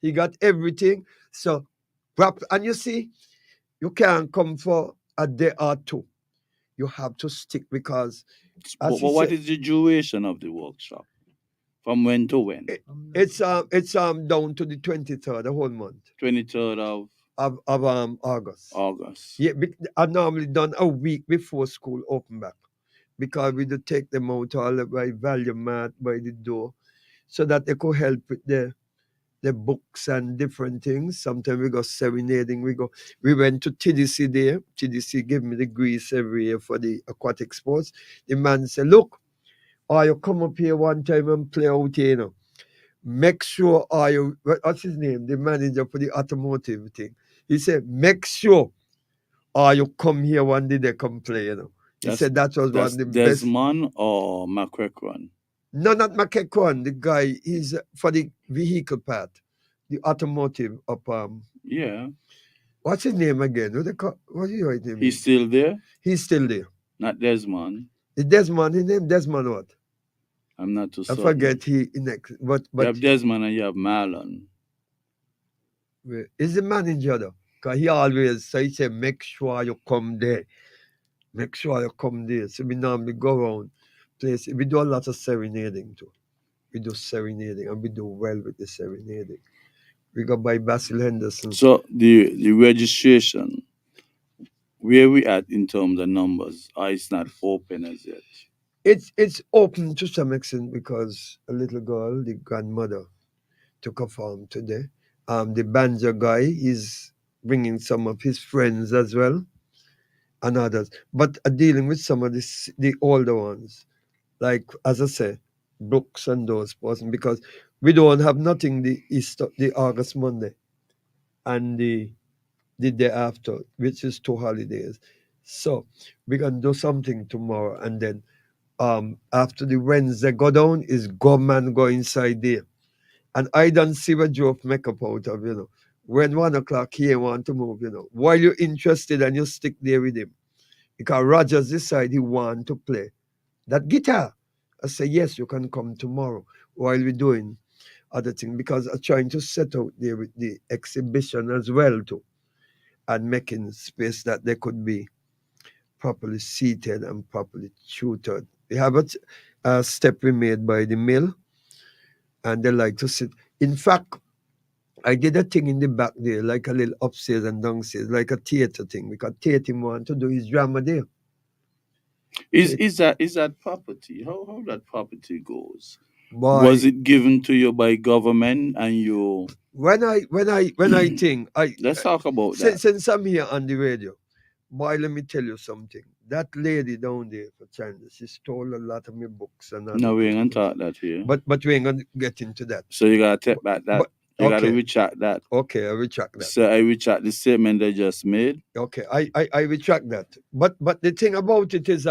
he got everything. So, and you see, you can't come for a day or two. You have to stick because, as But he what said, is the duration of the workshop? From when to when? it's down to the 23rd, the whole month 23rd of of August. August. Yeah, I normally done a week before school open back because we do take them out all by value mat by the door so that they could help with the books and different things. Sometimes we go serenading. We went to TDC there. TDC give me the grease every year for the aquatic sports. The man said, look, you come up here one time and play out here, you know. Make sure what's his name? The manager for the automotive thing. He said, make sure you come here one day they come play, you know. He said that was one That's of the best. Desmond or McCracken? No, not McEachran. The guy is for the vehicle part, the automotive of Yeah. what's his name again? What's his right name? He's still there? He's still there. Not Desmond. The Desmond, his name Desmond what? I'm not too I certain. forget he next, but You have Desmond and you have Marlon. is the manager though? Cause he always say make sure you come there. Make sure you come there. So we normally go around place. We do a lot of serenading too. We do serenading and we do well with the serenading. We go by Basil Henderson. So the registration, where we at in terms of numbers? It's not open as yet. It's open to some extent because a little girl, the grandmother, took a farm today. The banjo guy is bringing some of his friends as well and others, but dealing with some of the older ones, like as I say, Brooks and those person, because we don't have nothing the August Monday and the day after, which is 2 holidays. So we're gonna do something tomorrow, and then after the Wednesday go down is go man go inside there. And I don't see what Joe make up out of, you know. When 1 o'clock he want to move, you know. While you're interested and you stick there with him. Because Rogers decide he want to play that guitar. I say, yes, you can come tomorrow while we're doing other things. Because I'm trying to set out there with the exhibition as well too. And making space that they could be properly seated and properly tutored. We have a step we made by the mill, and they like to sit. In fact, I did a thing in the back there, like a little upstairs and downstairs, like a theater thing, because Tatum want to do his drama there. Is that property? How that property goes? Boy, Was it given to you by government and you? when I think Let's talk about since, that. since I'm here on the radio, boy, let me tell you something. That lady down there for China, she stole a lot of my books and No, we ain't gonna talk that here. But we ain't gonna get into that. So you gotta take back that. You got to Okay. retract that. Okay, I retract that. So I retract the statement I just made. Okay, I retract that. But the thing about it is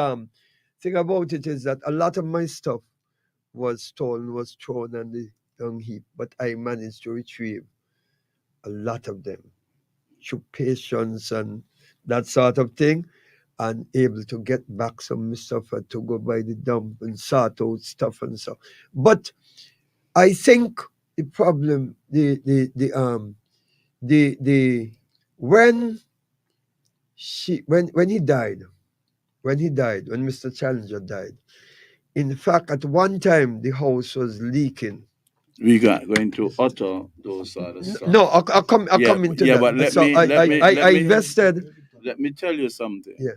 that a lot of my stuff was stolen, was thrown on the dung heap, but I managed to retrieve a lot of them through patience and that sort of thing, and able to get back some of my stuff to go by the dump and sort out stuff and so. But I think the problem, the when when he died, when Mr. Challenger died, in fact, at one time the house was leaking. We got going to utter those sort of stuff. No, I'll come into that. But So I invested. let me tell you something. Yeah.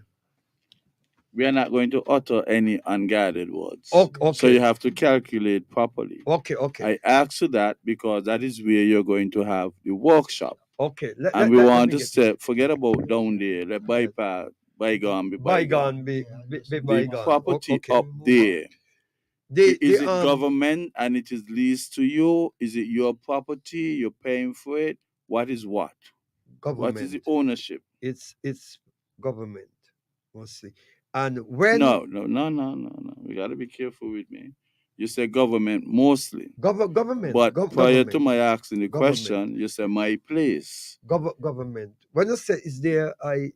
We are not going to utter any unguided words. Okay. So you have to calculate properly. Okay. I asked you that because that is where you're going to have the workshop. Okay. And we want to say, forget about down there, let bypass, bygone be bygone be The bygone. property Okay. up there, The is it government and it is leased to you? Is it your property? You're paying for it? What is what? government? What is the ownership? It's government mostly. And when No. We got to be careful with me. You say government mostly. government, But prior to government, my asking the Government. question, you say my place. government. When I say it's there, I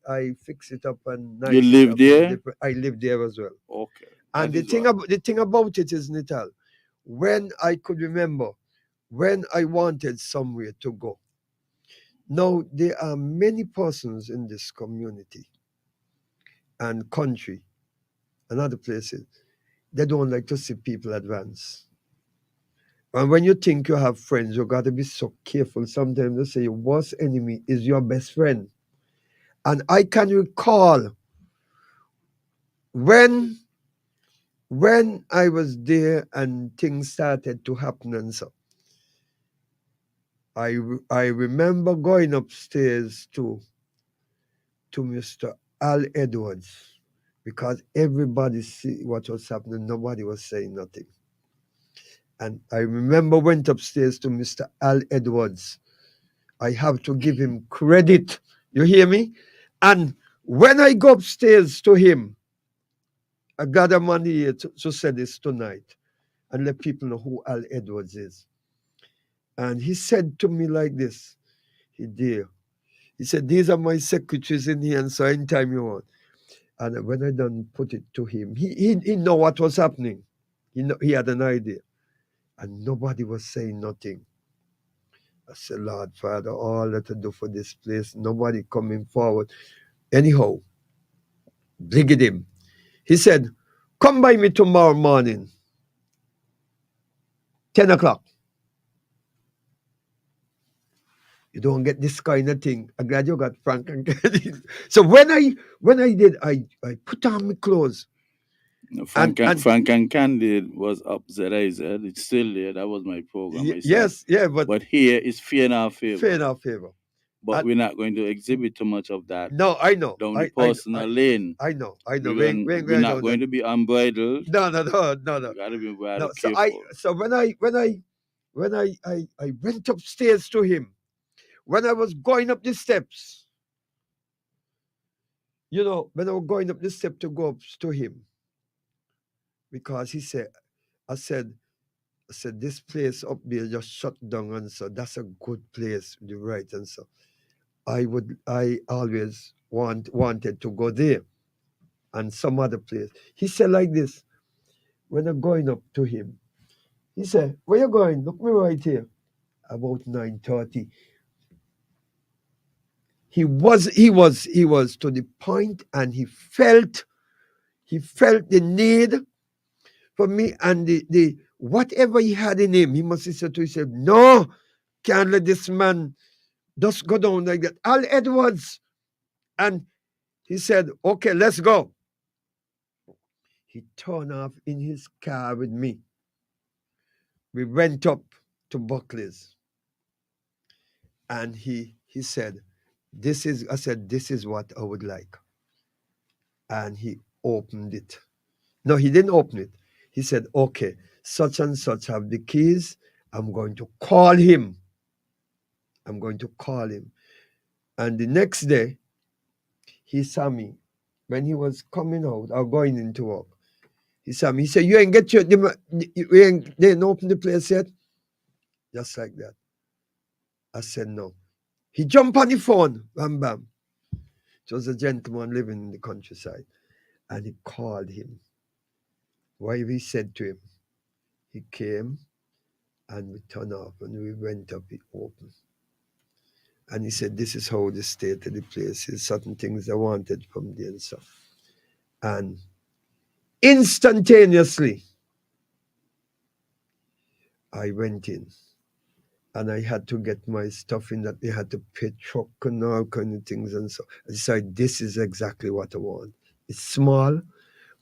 fix it up and nice. You it live up and there? different- I live there as well. Okay. And that the is what. thing about it is, Nital, when I could remember, when I wanted somewhere to go. Now there are many persons in this community and country and other places. They don't like to see people advance. And when you think you have friends, you got to be so careful. Sometimes they say your worst enemy is your best friend. And I can recall when I was there and things started to happen and so. I remember going upstairs to Mr. Al Edwards because everybody see what was happening. Nobody was saying nothing. And I remember went upstairs to Mr. Al Edwards. I have to give him credit. You hear me? And when I go upstairs to him, I gather money here to say this tonight and let people know who Al Edwards is. And he said to me like this, he said, these are my secretaries in here, and so anytime you want. And when I done put it to him, he know what was happening. He had an idea. And nobody was saying nothing. I said, Lord, Father, all that I do for this place, nobody coming forward. Anyhow, dig it him. He said, come by me tomorrow morning, 10 o'clock. You don't get this kind of thing. I'm glad you got Frank and Kennedy. So when I did, I put on my clothes. Frank and Candid was up ZIZ. It's still there. That was my program. Yes, yeah, but here is fear in our favor. fair enough favor. But we're not going to exhibit too much of that No, I know. down the personal lane. I know. We're not going to be unbridled. No. You gotta be rather So careful. when I went upstairs to him, when I was going up the steps, when I was going up the step to go up to him, because he said, I said, this place up there just shut down, and so that's a good place, the right, and so I always wanted to go there and some other place. He said like this, when I'm going up to him, he said, where you going? Look me right here. About 9:30. He was to the point, and he felt the need for me, and the whatever he had in him, he must have said to himself, no, can't let this man just go down like that. Al Edwards. And he said, okay, let's go. He turned off in his car with me. We went up to Buckley's. And he said, I said, this is what I would like. And he opened it. No, he didn't open it. He said, okay, such and such have the keys. I'm going to call him. I'm going to call him. And the next day, he saw me when he was coming out or going into work. He saw me. He said, "You ain't get your, they ain't open the place yet?" Just like that. I said, "No." He jumped on the phone. Bam, bam. It was a gentleman living in the countryside. And he called him. What he said to him? He came and we turned off and we went up, it opened. And he said, "This is how the state of the place is, certain things I wanted from the and stuff." And instantaneously, I went in and I had to get my stuff in that they had to pay truck and all kind of things. And so I decided this is exactly what I want. It's small,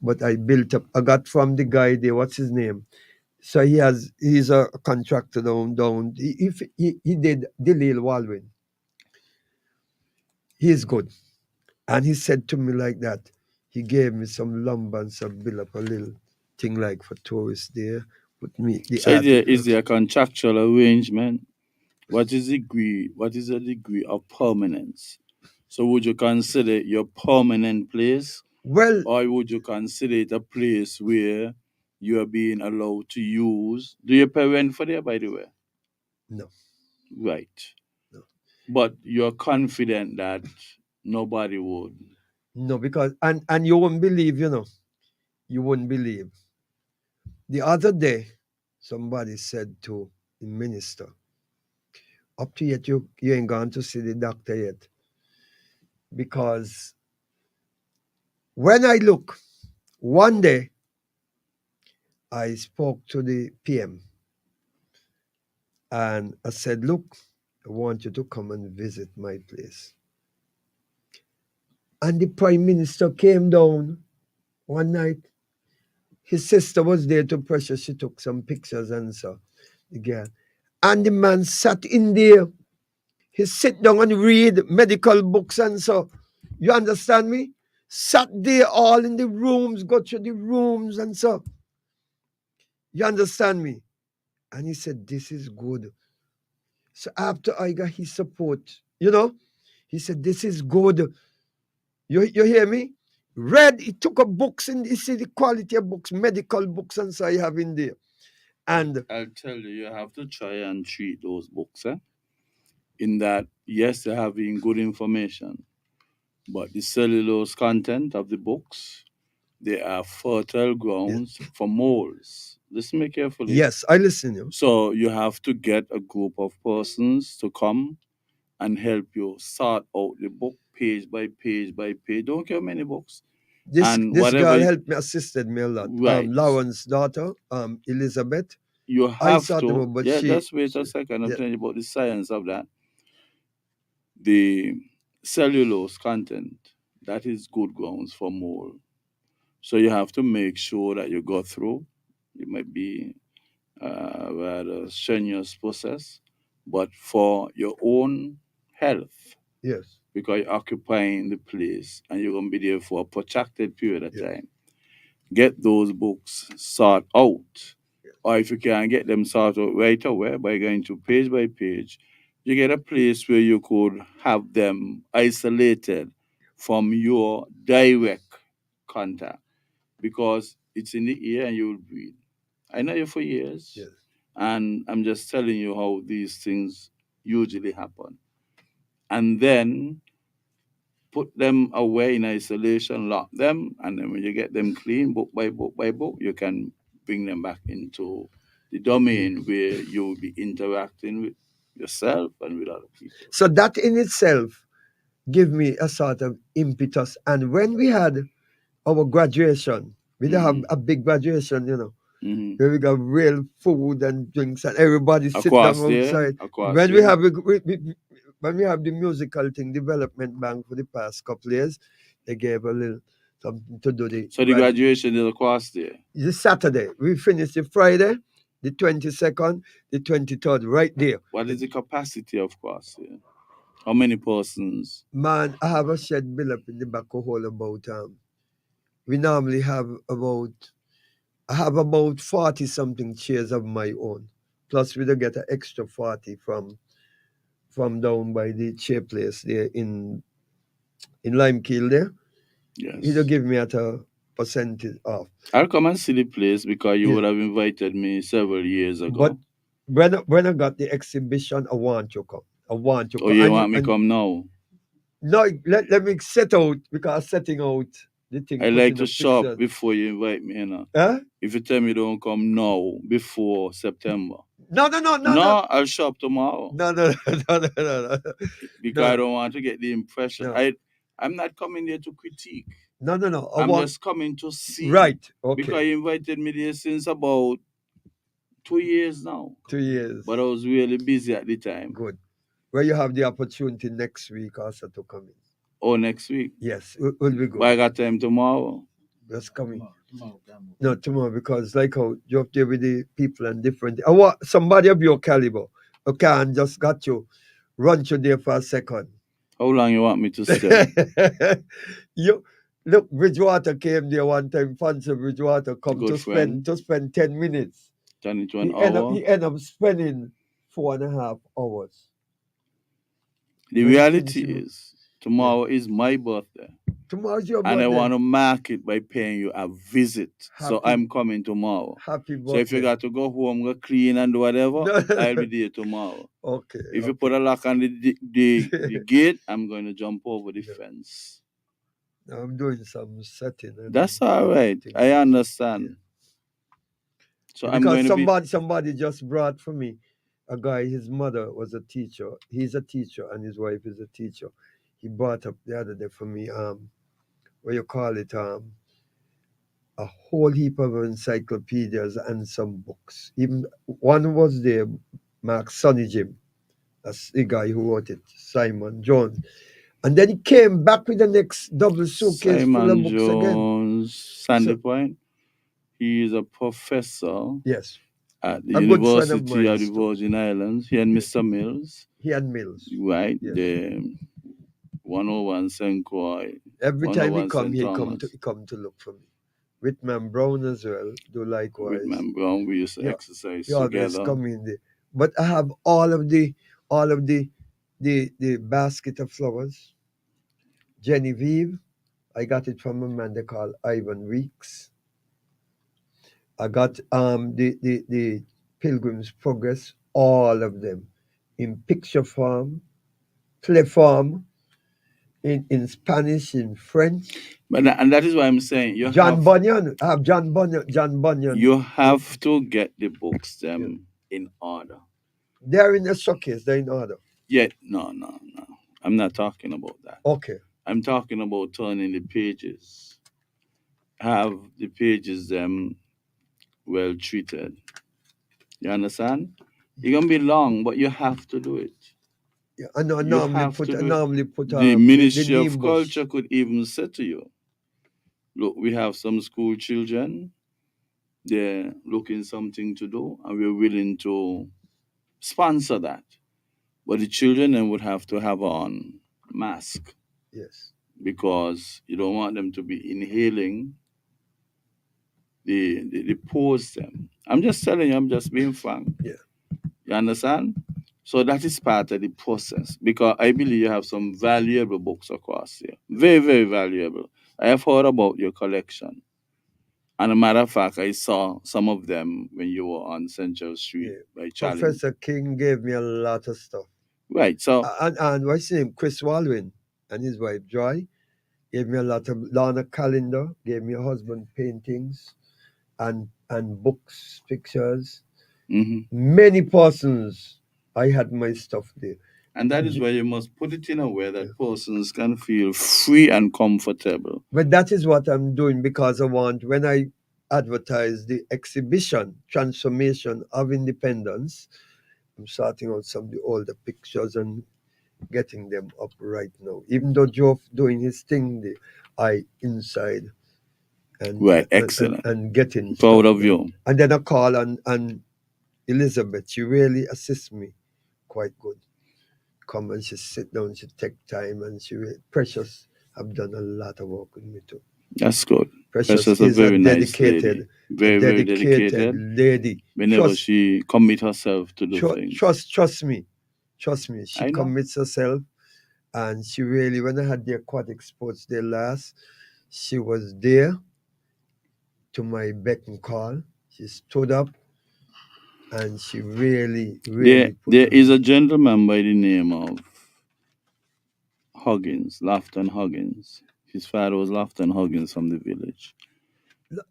but I built up. I got from the guy there, what's his name? So he's a contractor down. He did Delil Walwyn. He's good. And he said to me like that, he gave me some lumber and some build up a little thing like for tourists there. Put me the So is article. there a contractual arrangement? What is the degree of permanence? So would you consider it your permanent place, Well, or would you consider it a place where you are being allowed to use? Do you pay rent for there, by the way? no. Right. No. But you're confident that nobody would. No, because and you won't believe, you wouldn't believe. The other day, somebody said to the minister, "Up to yet you ain't gone to see the doctor yet." Because when I look, one day I spoke to the PM and I said, "Look, I want you to come and visit my place." And the Prime Minister came down one night. His sister was there to pressure. She took some pictures and so the girl. And the man sat in there. He sit down and read medical books and so. You understand me? Sat there all in the rooms, go through the rooms and so. You understand me? And he said, "This is good." So after I got his support, he said, "This is good." You hear me? Read, he took a books and you see the quality of books, medical books and so I have in there. And I'll tell you, you have to try and treat those books, in that, yes, they're having good information, but the cellulose content of the books, they are fertile grounds for moles. Listen to me carefully. yes, I listen you. So you have to get a group of persons to come and help you sort out the book page by page by page. Don't care how many books. This And this whatever girl helped me, assisted me a lot. Right. Lauren's daughter, Elizabeth. You I have sort them to. out, but Yeah, she just wait a second. I'm yeah. telling you about the science of that. The cellulose content, that is good grounds for mold. So you have to make sure that you go through. It might be a rather strenuous process, but for your own health, Yes. because you're occupying the place and you're going to be there for a protracted period of Yes. time, get those books sought out. Yes. Or if you can't get them sorted out right away by going to page by page, you get a place where you could have them isolated from your direct contact, because it's in the ear and you will breathe. I know you for years, Yes. and I'm just telling you how these things usually happen. And then put them away in isolation, lock them, and then when you get them clean, book by book by book, you can bring them back into the domain where you will be interacting with yourself and with other people. So that in itself give me a sort of impetus. And when we had our graduation, we did have a big graduation, where we got real food and drinks and everybody sit down outside. When we have when we have the musical thing, development bank for the past couple of years, they gave a little something to do the. So the graduation is across there. It's Saturday. We finished the Friday, the 22nd, the 23rd, right there. What is the capacity of course here? How many persons? Man, I have a shed built up in the back of hall about we normally have I have about 40 something chairs of my own. Plus we don't get an extra 40 from from down by the chair place there in Limekeel there. Yes. He'll give me at a percentage off. I'll come and see the place because you Yeah. would have invited me several years ago. But when I got the exhibition, I want you come. I want you Oh, come. you And want me and come now? No, let me set out, because setting out the thing. I putting like the to shop pictures. before you invite me, you know. Huh? If you tell me don't come now, before September. No. I'll shop tomorrow. No. Because No. I don't want to get the impression. No. I'm not coming there to critique. No. I'm just coming to see. Right. Okay. Because you invited me there since about 2 years now. 2 years. But I was really busy at the time. Good. Well, you have the opportunity next week also to come in. Oh, next week? Yes, will be good. But I got time tomorrow. Just coming. No, tomorrow, because like how you're up there with the people and different. I want somebody of your caliber. Okay, and just got you run you there for a second. How long you want me to stay? You look, Bridgewater came there one time. Fancy Bridgewater come Good to friend. spend 10 minutes. Turn it to an He hour. end up spending 4.5 hours. The When reality things you- is, tomorrow is my birthday. Tomorrow's your And I birthday. want to mark it by paying you a visit. So Happy- I'm coming tomorrow. Happy birthday. So if you got to go home, go clean and do whatever, No. I'll be there tomorrow. Okay. If you put a lock on the gate, I'm going to jump over the Yeah. fence. I'm doing some setting. and That's all right. things. I understand. So I'm Because going to be... somebody just brought for me a guy. His mother was a teacher. He's a teacher, and his wife is a teacher. He brought up the other day for me. What you call it? A whole heap of encyclopedias and some books. Even one was there, Mark Sonny Jim. That's the guy who wrote it, Simon Jones. And then he came back with the next double suitcase full of Simon books again. Jones, Sandy So- Point. He is a professor Yes, at the A good friend of University mine, of the too. Virgin Islands. He and Mr. Mills, he had Mills. right? Yes. The 101 St. Croix. Every time he 101 come, St. he Thomas. come to look for me. Whitman Brown as well, do likewise. Whitman Brown, we used to Yeah. exercise He always together. come in there. But I have all of the basket of flowers. Genevieve, I got it from a man they call Ivan Weeks. I got the Pilgrim's Progress, all of them, in picture form, play form, in Spanish, in French. And that is why I'm saying John Bunyan. I have John Bunyan. you have to get the books them in order. They're in a showcase. They're in order. Yeah, no. I'm not talking about that. Okay. I'm talking about turning the pages. Have the pages them well treated. You understand? It's gonna be long, but you have to do it. Yeah, I know. I You normally have put to do it. the The Ministry of Nimbus. Culture could even say to you, look, we have some school children, they're looking something to do, and we're willing to sponsor that. But the children then would have to have on mask Yes. because you don't want them to be inhaling the pores them. I'm just telling you, I'm just being frank. Yeah. You understand? So that is part of the process because I believe you have some valuable books across here. Very, very valuable. I have heard about your collection. And a matter of fact, I saw some of them when you were on Central Street by Charlie. Professor King gave me a lot of stuff. Right. So And what's his name? Chris Waldwin and his wife Joy gave me a lot of Lana calendar, gave me a husband paintings and books, pictures. mhm. Many persons I had my stuff there. And that is where you must put it in a way that persons can feel free and comfortable. But that is what I'm doing because I want, when I advertise the exhibition, Transformation of Independence, I'm sorting out some of the older pictures and getting them up right now. Even though Joe doing his thing, I inside and Right, excellent. and getting Proud stuff of done. you. And then I call and Elizabeth, she really assists me quite good. Come and she sit down, she take time, and Precious have done a lot of work with me too. That's good. Precious Precious is a is very a nice lady. dedicated, Very dedicated. lady. Whenever she commit herself to do things. Trust me. Trust me, she I know. commits herself, and she really, when I had the aquatic sports day last, she was there to my beck and call. She stood up, and she really, really put There her is a gentleman by the name of Huggins, Lafton Huggins. His father was Lafton Huggins from the village.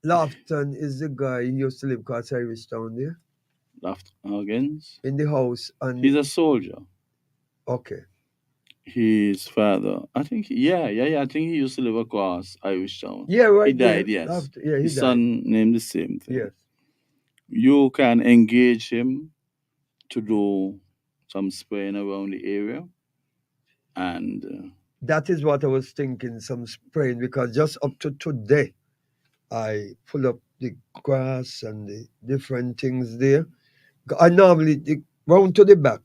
Lofton is the guy who used to live across Irish Town there, Lafton Huggins. in the house. And He's a soldier. okay, His father, I think, yeah. I think he used to live across Irish Town. yeah, He right there. died, yes. Yeah, he His died. son named the same thing. Yes, You can engage him to do some spraying around the area, and that is what I was thinking. Some spraying, because just up to today, I pull up the grass and the different things there. I normally round to the back.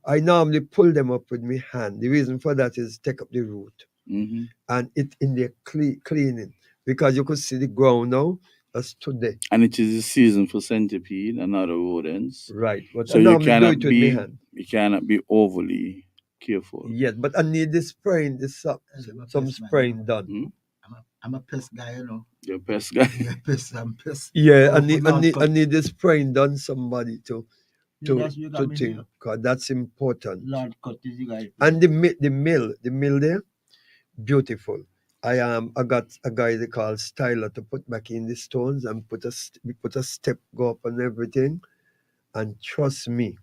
I normally pull them up with my hand. The reason for that is take up the root mhm. and it in the cleaning, because you could see the ground now. That's today, And it is the season for centipede and other rodents. right? But So I normally do it with my hand. you cannot be overly careful. Yes, but I need the spraying, some spraying done. Hmm? I'm a pest guy, you know. Your pest guy. Yeah, pest. I'm pest. Yeah, Oh, I need the spraying done. Somebody to think, because that's important. Lord cut is the guy. And the mill there, beautiful. I got a guy they call Styler to put back in the stones and we put a step go up and everything. And trust me,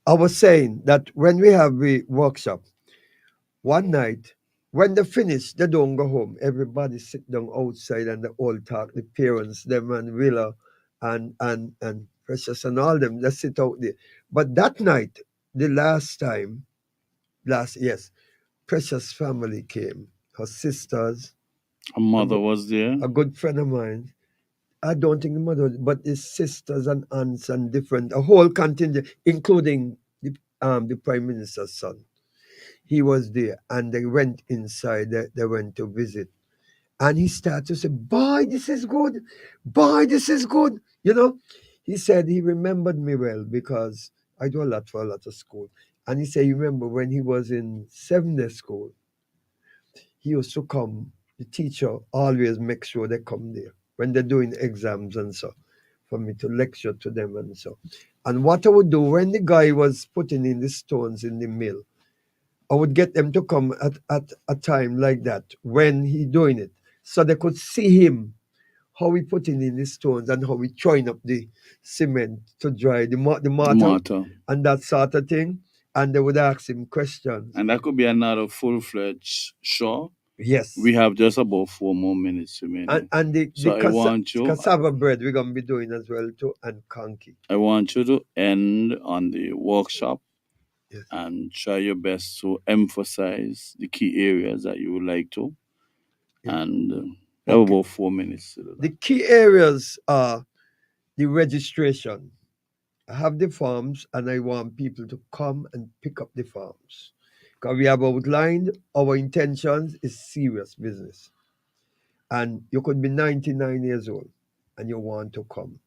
I was saying that when we have the workshop, one night when they finish, they don't go home. Everybody sit down outside and they all talk. The parents, them and Willa and Precious and all them, they sit out there. But that night, the yes, Precious family came. Her sisters, Her mother was there. a good friend of mine. I don't think the mother, but his sisters and aunts and different, a whole contingent, including the prime minister's son. He was there, and they went inside. They went to visit, and he started to say, "Boy, this is good. Boy, this is good." You know, he said he remembered me well because I do a lot for a lot of school, and he said, "You remember when he was in 7th school, he used to come. The teacher always makes sure they come there when they're doing exams and so, for me to lecture to them and so. And what I would do when the guy was putting in the stones in the mill, I would get them to come at a time like that when he doing it, so they could see him, how he putting in the stones and how he throwing up the cement to dry the mortar and that sort of thing. And they would ask him questions. And that could be another full-fledged show. Yes. We have just about 4 more minutes remaining. And the I want you, cassava bread we're going to be doing as well too, and conky. I want you to end on the workshop. Yes. And try your best to emphasize the key areas that you would like to. Yeah. And we have about 4 minutes to do that. The key areas are the registration. I have the forms and I want people to come and pick up the forms. Because we have outlined our intentions is serious business. And you could be 99 years old and you want to come.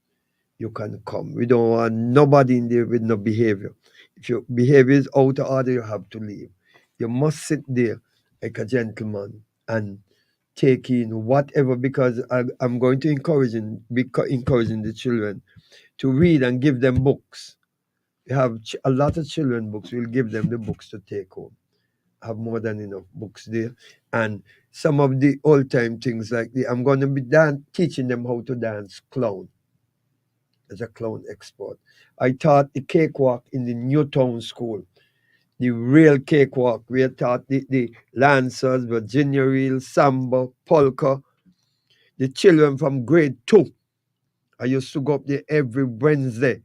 You can come. We don't want nobody in there with no behavior. If your behavior is out of order, you have to leave. You must sit there like a gentleman and take in whatever, because I'm going to encouraging the children to read and give them books. We have a lot of children books. We'll give them the books to take home. I have more than enough books there. And some of the old time things like I'm going to be teaching them how to dance clown as a clown expert. I taught the cakewalk in the Newtown school. The real cakewalk. We taught the Lancers, Virginia Reel, Samba, Polka. The children from grade 2. I used to go up there every Wednesday.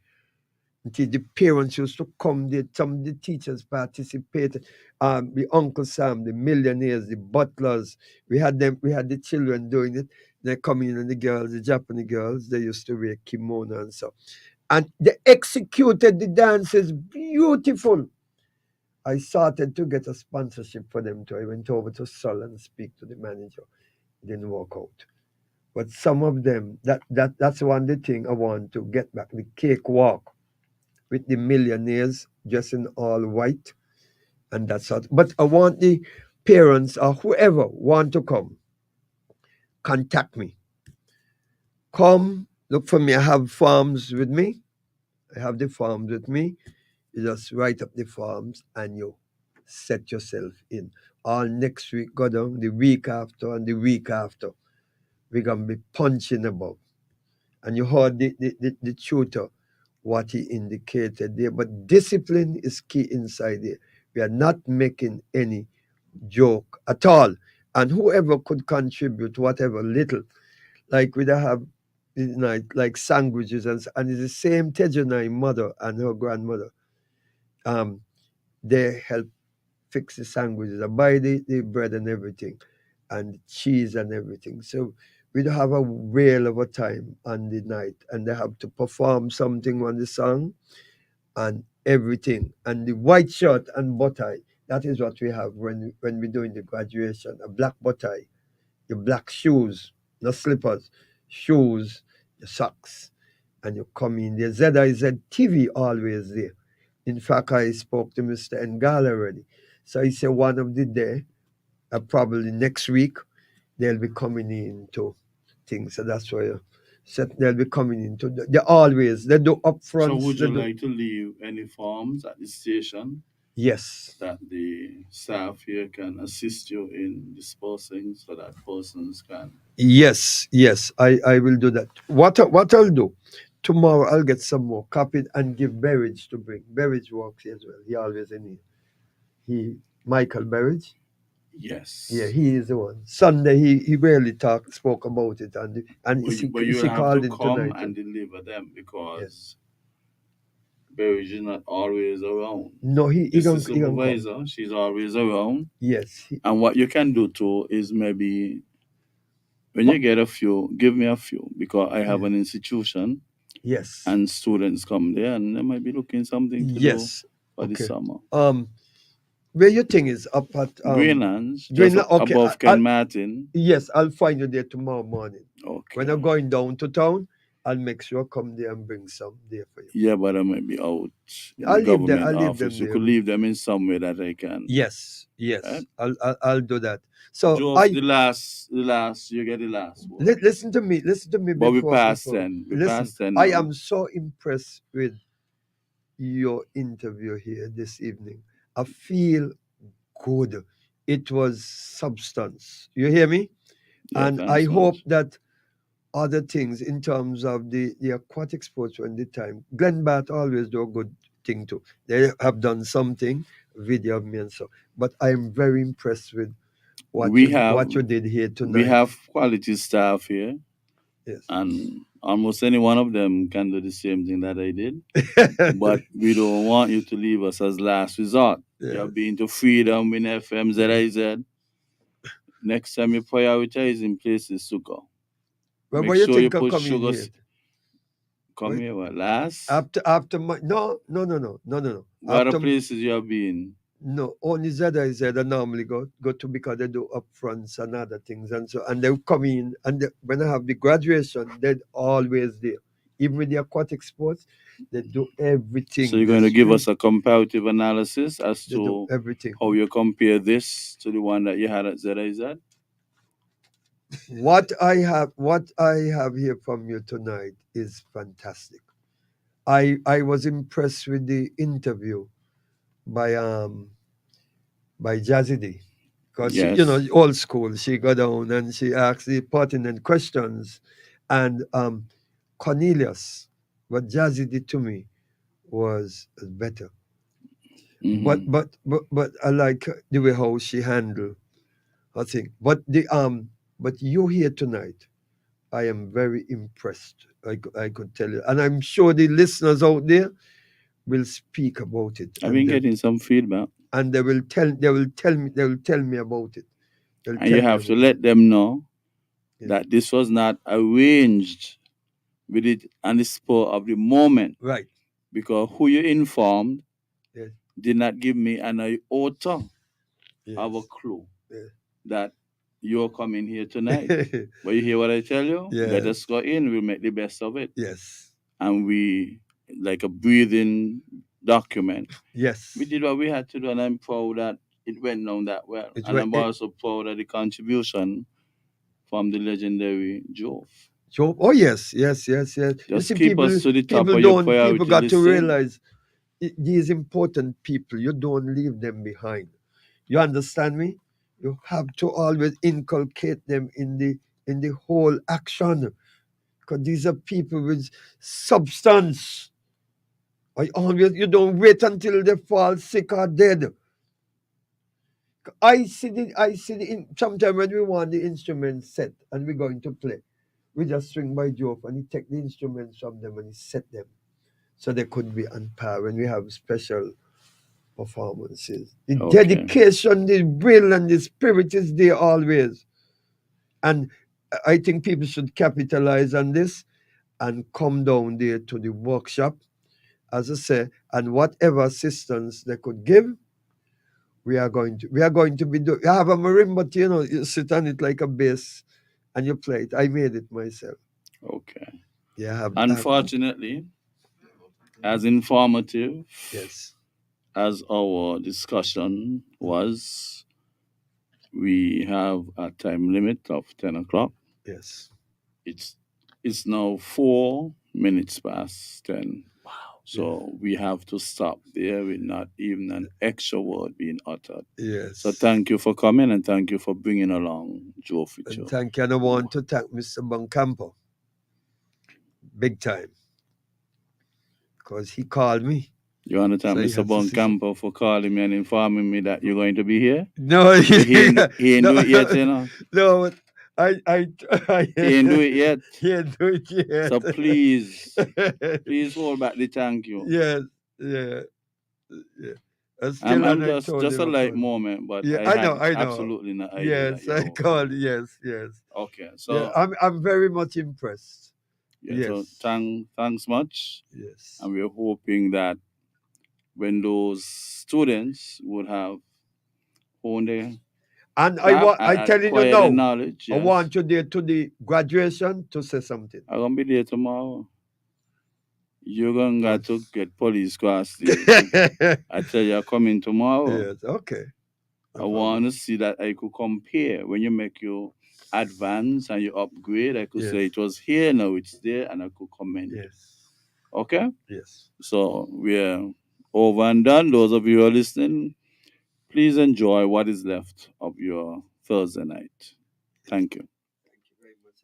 Until the parents used to come there. Some of the teachers participated. The Uncle Sam, the millionaires, the butlers. We had the children doing it. They come in, and the girls, the Japanese girls, they used to wear kimono and so. And they executed the dances beautiful. I started to get a sponsorship for them too. I went over to Sol and speak to the manager. It didn't work out. But some of them, that's one of the thing I want to get back, the cakewalk with the millionaires dressed in all white And that's what. But I want the parents or whoever want to come, contact me. Come, look for me. I have forms with me. I have the forms with me. You just write up the forms and you set yourself in. All next week, go down, the week after and the week after. We're going to be punching above. And you heard the tutor, what he indicated there. But discipline is key inside there. We are not making any joke at all. And whoever could contribute, whatever little, like we have, you know, like sandwiches, and it's the same Tejanai mother and her grandmother. They help fix the sandwiches. I buy the bread and everything, and cheese and everything. So we'd have a whale of a time on the night, and they have to perform something on the song and everything. And the white shirt and bow tie, that is what we have when we're doing the graduation. A black bow tie, your black shoes, not slippers, shoes, your socks, and you come in there. ZIZ TV always there. In fact, I spoke to Mr. Ngala already. So he said one of the day, probably next week, they'll be coming into things. So that's why they'll be coming into. They always, they do So upfronts. would They you do, like to leave any forms at the station yes. that the staff here can assist you in disposing so that persons can? Yes, I will do that. What I'll do, tomorrow I'll get some more copied and give Berridge to bring. Berridge works here as well. He always in here. Michael Berridge. Yes. Yeah, he is the one. Sunday he barely spoke about it, and But you he have called to in come tonight. and deliver them Yes. because Berridge is not always around. No, he It's the don't come. supervisor. She's always around. Yes. And what you can do too is maybe when you get a few, give me a few because I have an institution Yes. and students come there and they might be looking something to do Yes. for the Okay. summer. Where your thing is up at Greenlands, just Greenland. Okay. above Ken Martin. Yes, I'll find you there tomorrow morning. Okay. When I'm going down to town, I'll make sure I come there and bring some there for you. Yeah, but I might be out in I'll the leave them. government I'll leave office. them You could there. leave them in somewhere that I can. Yes. Yes. Right? I'll do that. So Joe, the last, you get the last one. listen to me. Listen to me. But we before, passed before. then. We Listen, passed then I now. am so impressed with your interview here this evening. I feel good. It was substance. You hear me? Yeah, And thanks I much. hope that other things in terms of the aquatic sports when the time. Glenn Bath always do a good thing too. They have done something, video of me and so. But I'm very impressed with what you did here tonight. We have quality staff here. Yes. And almost any one of them can do the same thing that I did. But we don't want you to leave us as last resort. Yes. You've been to Freedom, Win FM, ZIZ. Next time you prioritize in places to go. Well, Make what you sure think you of put coming sugar. here? Come here, what, last? After my no. What other places you have been? No, only ZIZ I normally go to because they do upfronts and other things, and so and they come in and when I have the graduation, they're always there. Even with the aquatic sports, they do everything. So you're going to give us a comparative analysis as They do to everything. how you compare this to the one that you had at ZIZ? What I have here from you tonight is fantastic. I was impressed with the interview by Jazzy D. Because Yes. she, old school, she got down and she asked the pertinent questions. And Cornelius, what Jazzy did to me was better. Mhm. But I like the way how she handled her thing. But you here tonight, I am very impressed. I could tell you, and I'm sure the listeners out there will speak about it. I've been getting some feedback. And they will tell me about it. And you have to let them know that this was not arranged with it on the spur of the moment. Right. Because who you informed Yes. did not give me an iota Yes. of a clue Yes. that you're coming here tonight. But you hear what I tell you? Yes. Let us go in, we'll make the best of it. Yes. And we, like a breathing document. Yes. We did what we had to do, and I'm proud that it went down that well. It And went- I'm also proud of the contribution from the legendary Joe. Job. Oh yes, yes, yes, yes. You Just see, keep us to the top people of your don't. priority People got to list. realize these important people. You don't leave them behind. You understand me? You have to always inculcate them in the whole action, because these are people with substance. You don't wait until they fall sick or dead. I see the sometimes when we want the instrument set and we're going to play, we just swing by Joe and he take the instruments from them and he set them so they could be on par when we have special performances. The Okay. dedication, the will, and the spirit is there always. And I think people should capitalize on this and come down there to the workshop, as I say, and whatever assistance they could give, we are going to be doing. I have a marimba, you sit on it like a bass and you play it. I made it myself. Okay. Yeah, I have, Unfortunately, as informative yes, as our discussion was, we have a time limit of 10 o'clock. yes. It's now 4 minutes past 10. Wow. So we have to stop there with not even an extra word being uttered. Yes. So thank you for coming and thank you for bringing along Joe Ficho. And thank you. And I want to thank Mr. Boncampo. Big time. Because he called me. You want to thank So he Mr. has to see- Boncampo for calling me and informing me that you're going to be here? No, He ain't no, do it yet, you know. No, I He ain't do it yet. He ain't do it yet. So please hold back the thank you. Yes, yeah. And still, I'm and I just told a him light about- moment, but Yeah, I I know, had I know. absolutely no idea. Yes, that I you called. Yes. Okay, so Yeah, I'm very much impressed. yeah, so Yes. thanks much, Yes. and we're hoping that when those students would have honed their And craft I and telling you acquired the now, knowledge, I yes, want you there to the graduation to say something. I'm gonna be there tomorrow. You're gonna got to get police cross stage. I tell you, I'm coming tomorrow. Yes, okay. I want to see that I could compare when you make your advance and you upgrade. I could Yes. say it was here, now it's there, and I could comment. Yes. Okay? Yes. So we're over and done. Those of you who are listening, please enjoy what is left of your Thursday night. Thank you. Thank you very much.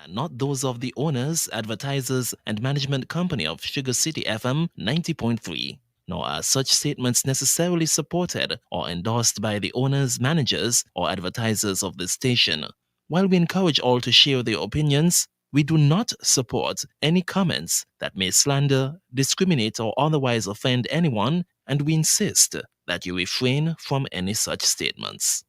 And not those of the owners, advertisers, and management company of Sugar City FM 90.3. Nor are such statements necessarily supported or endorsed by the owners, managers, or advertisers of the station. While we encourage all to share their opinions, we do not support any comments that may slander, discriminate, or otherwise offend anyone, and we insist that you refrain from any such statements.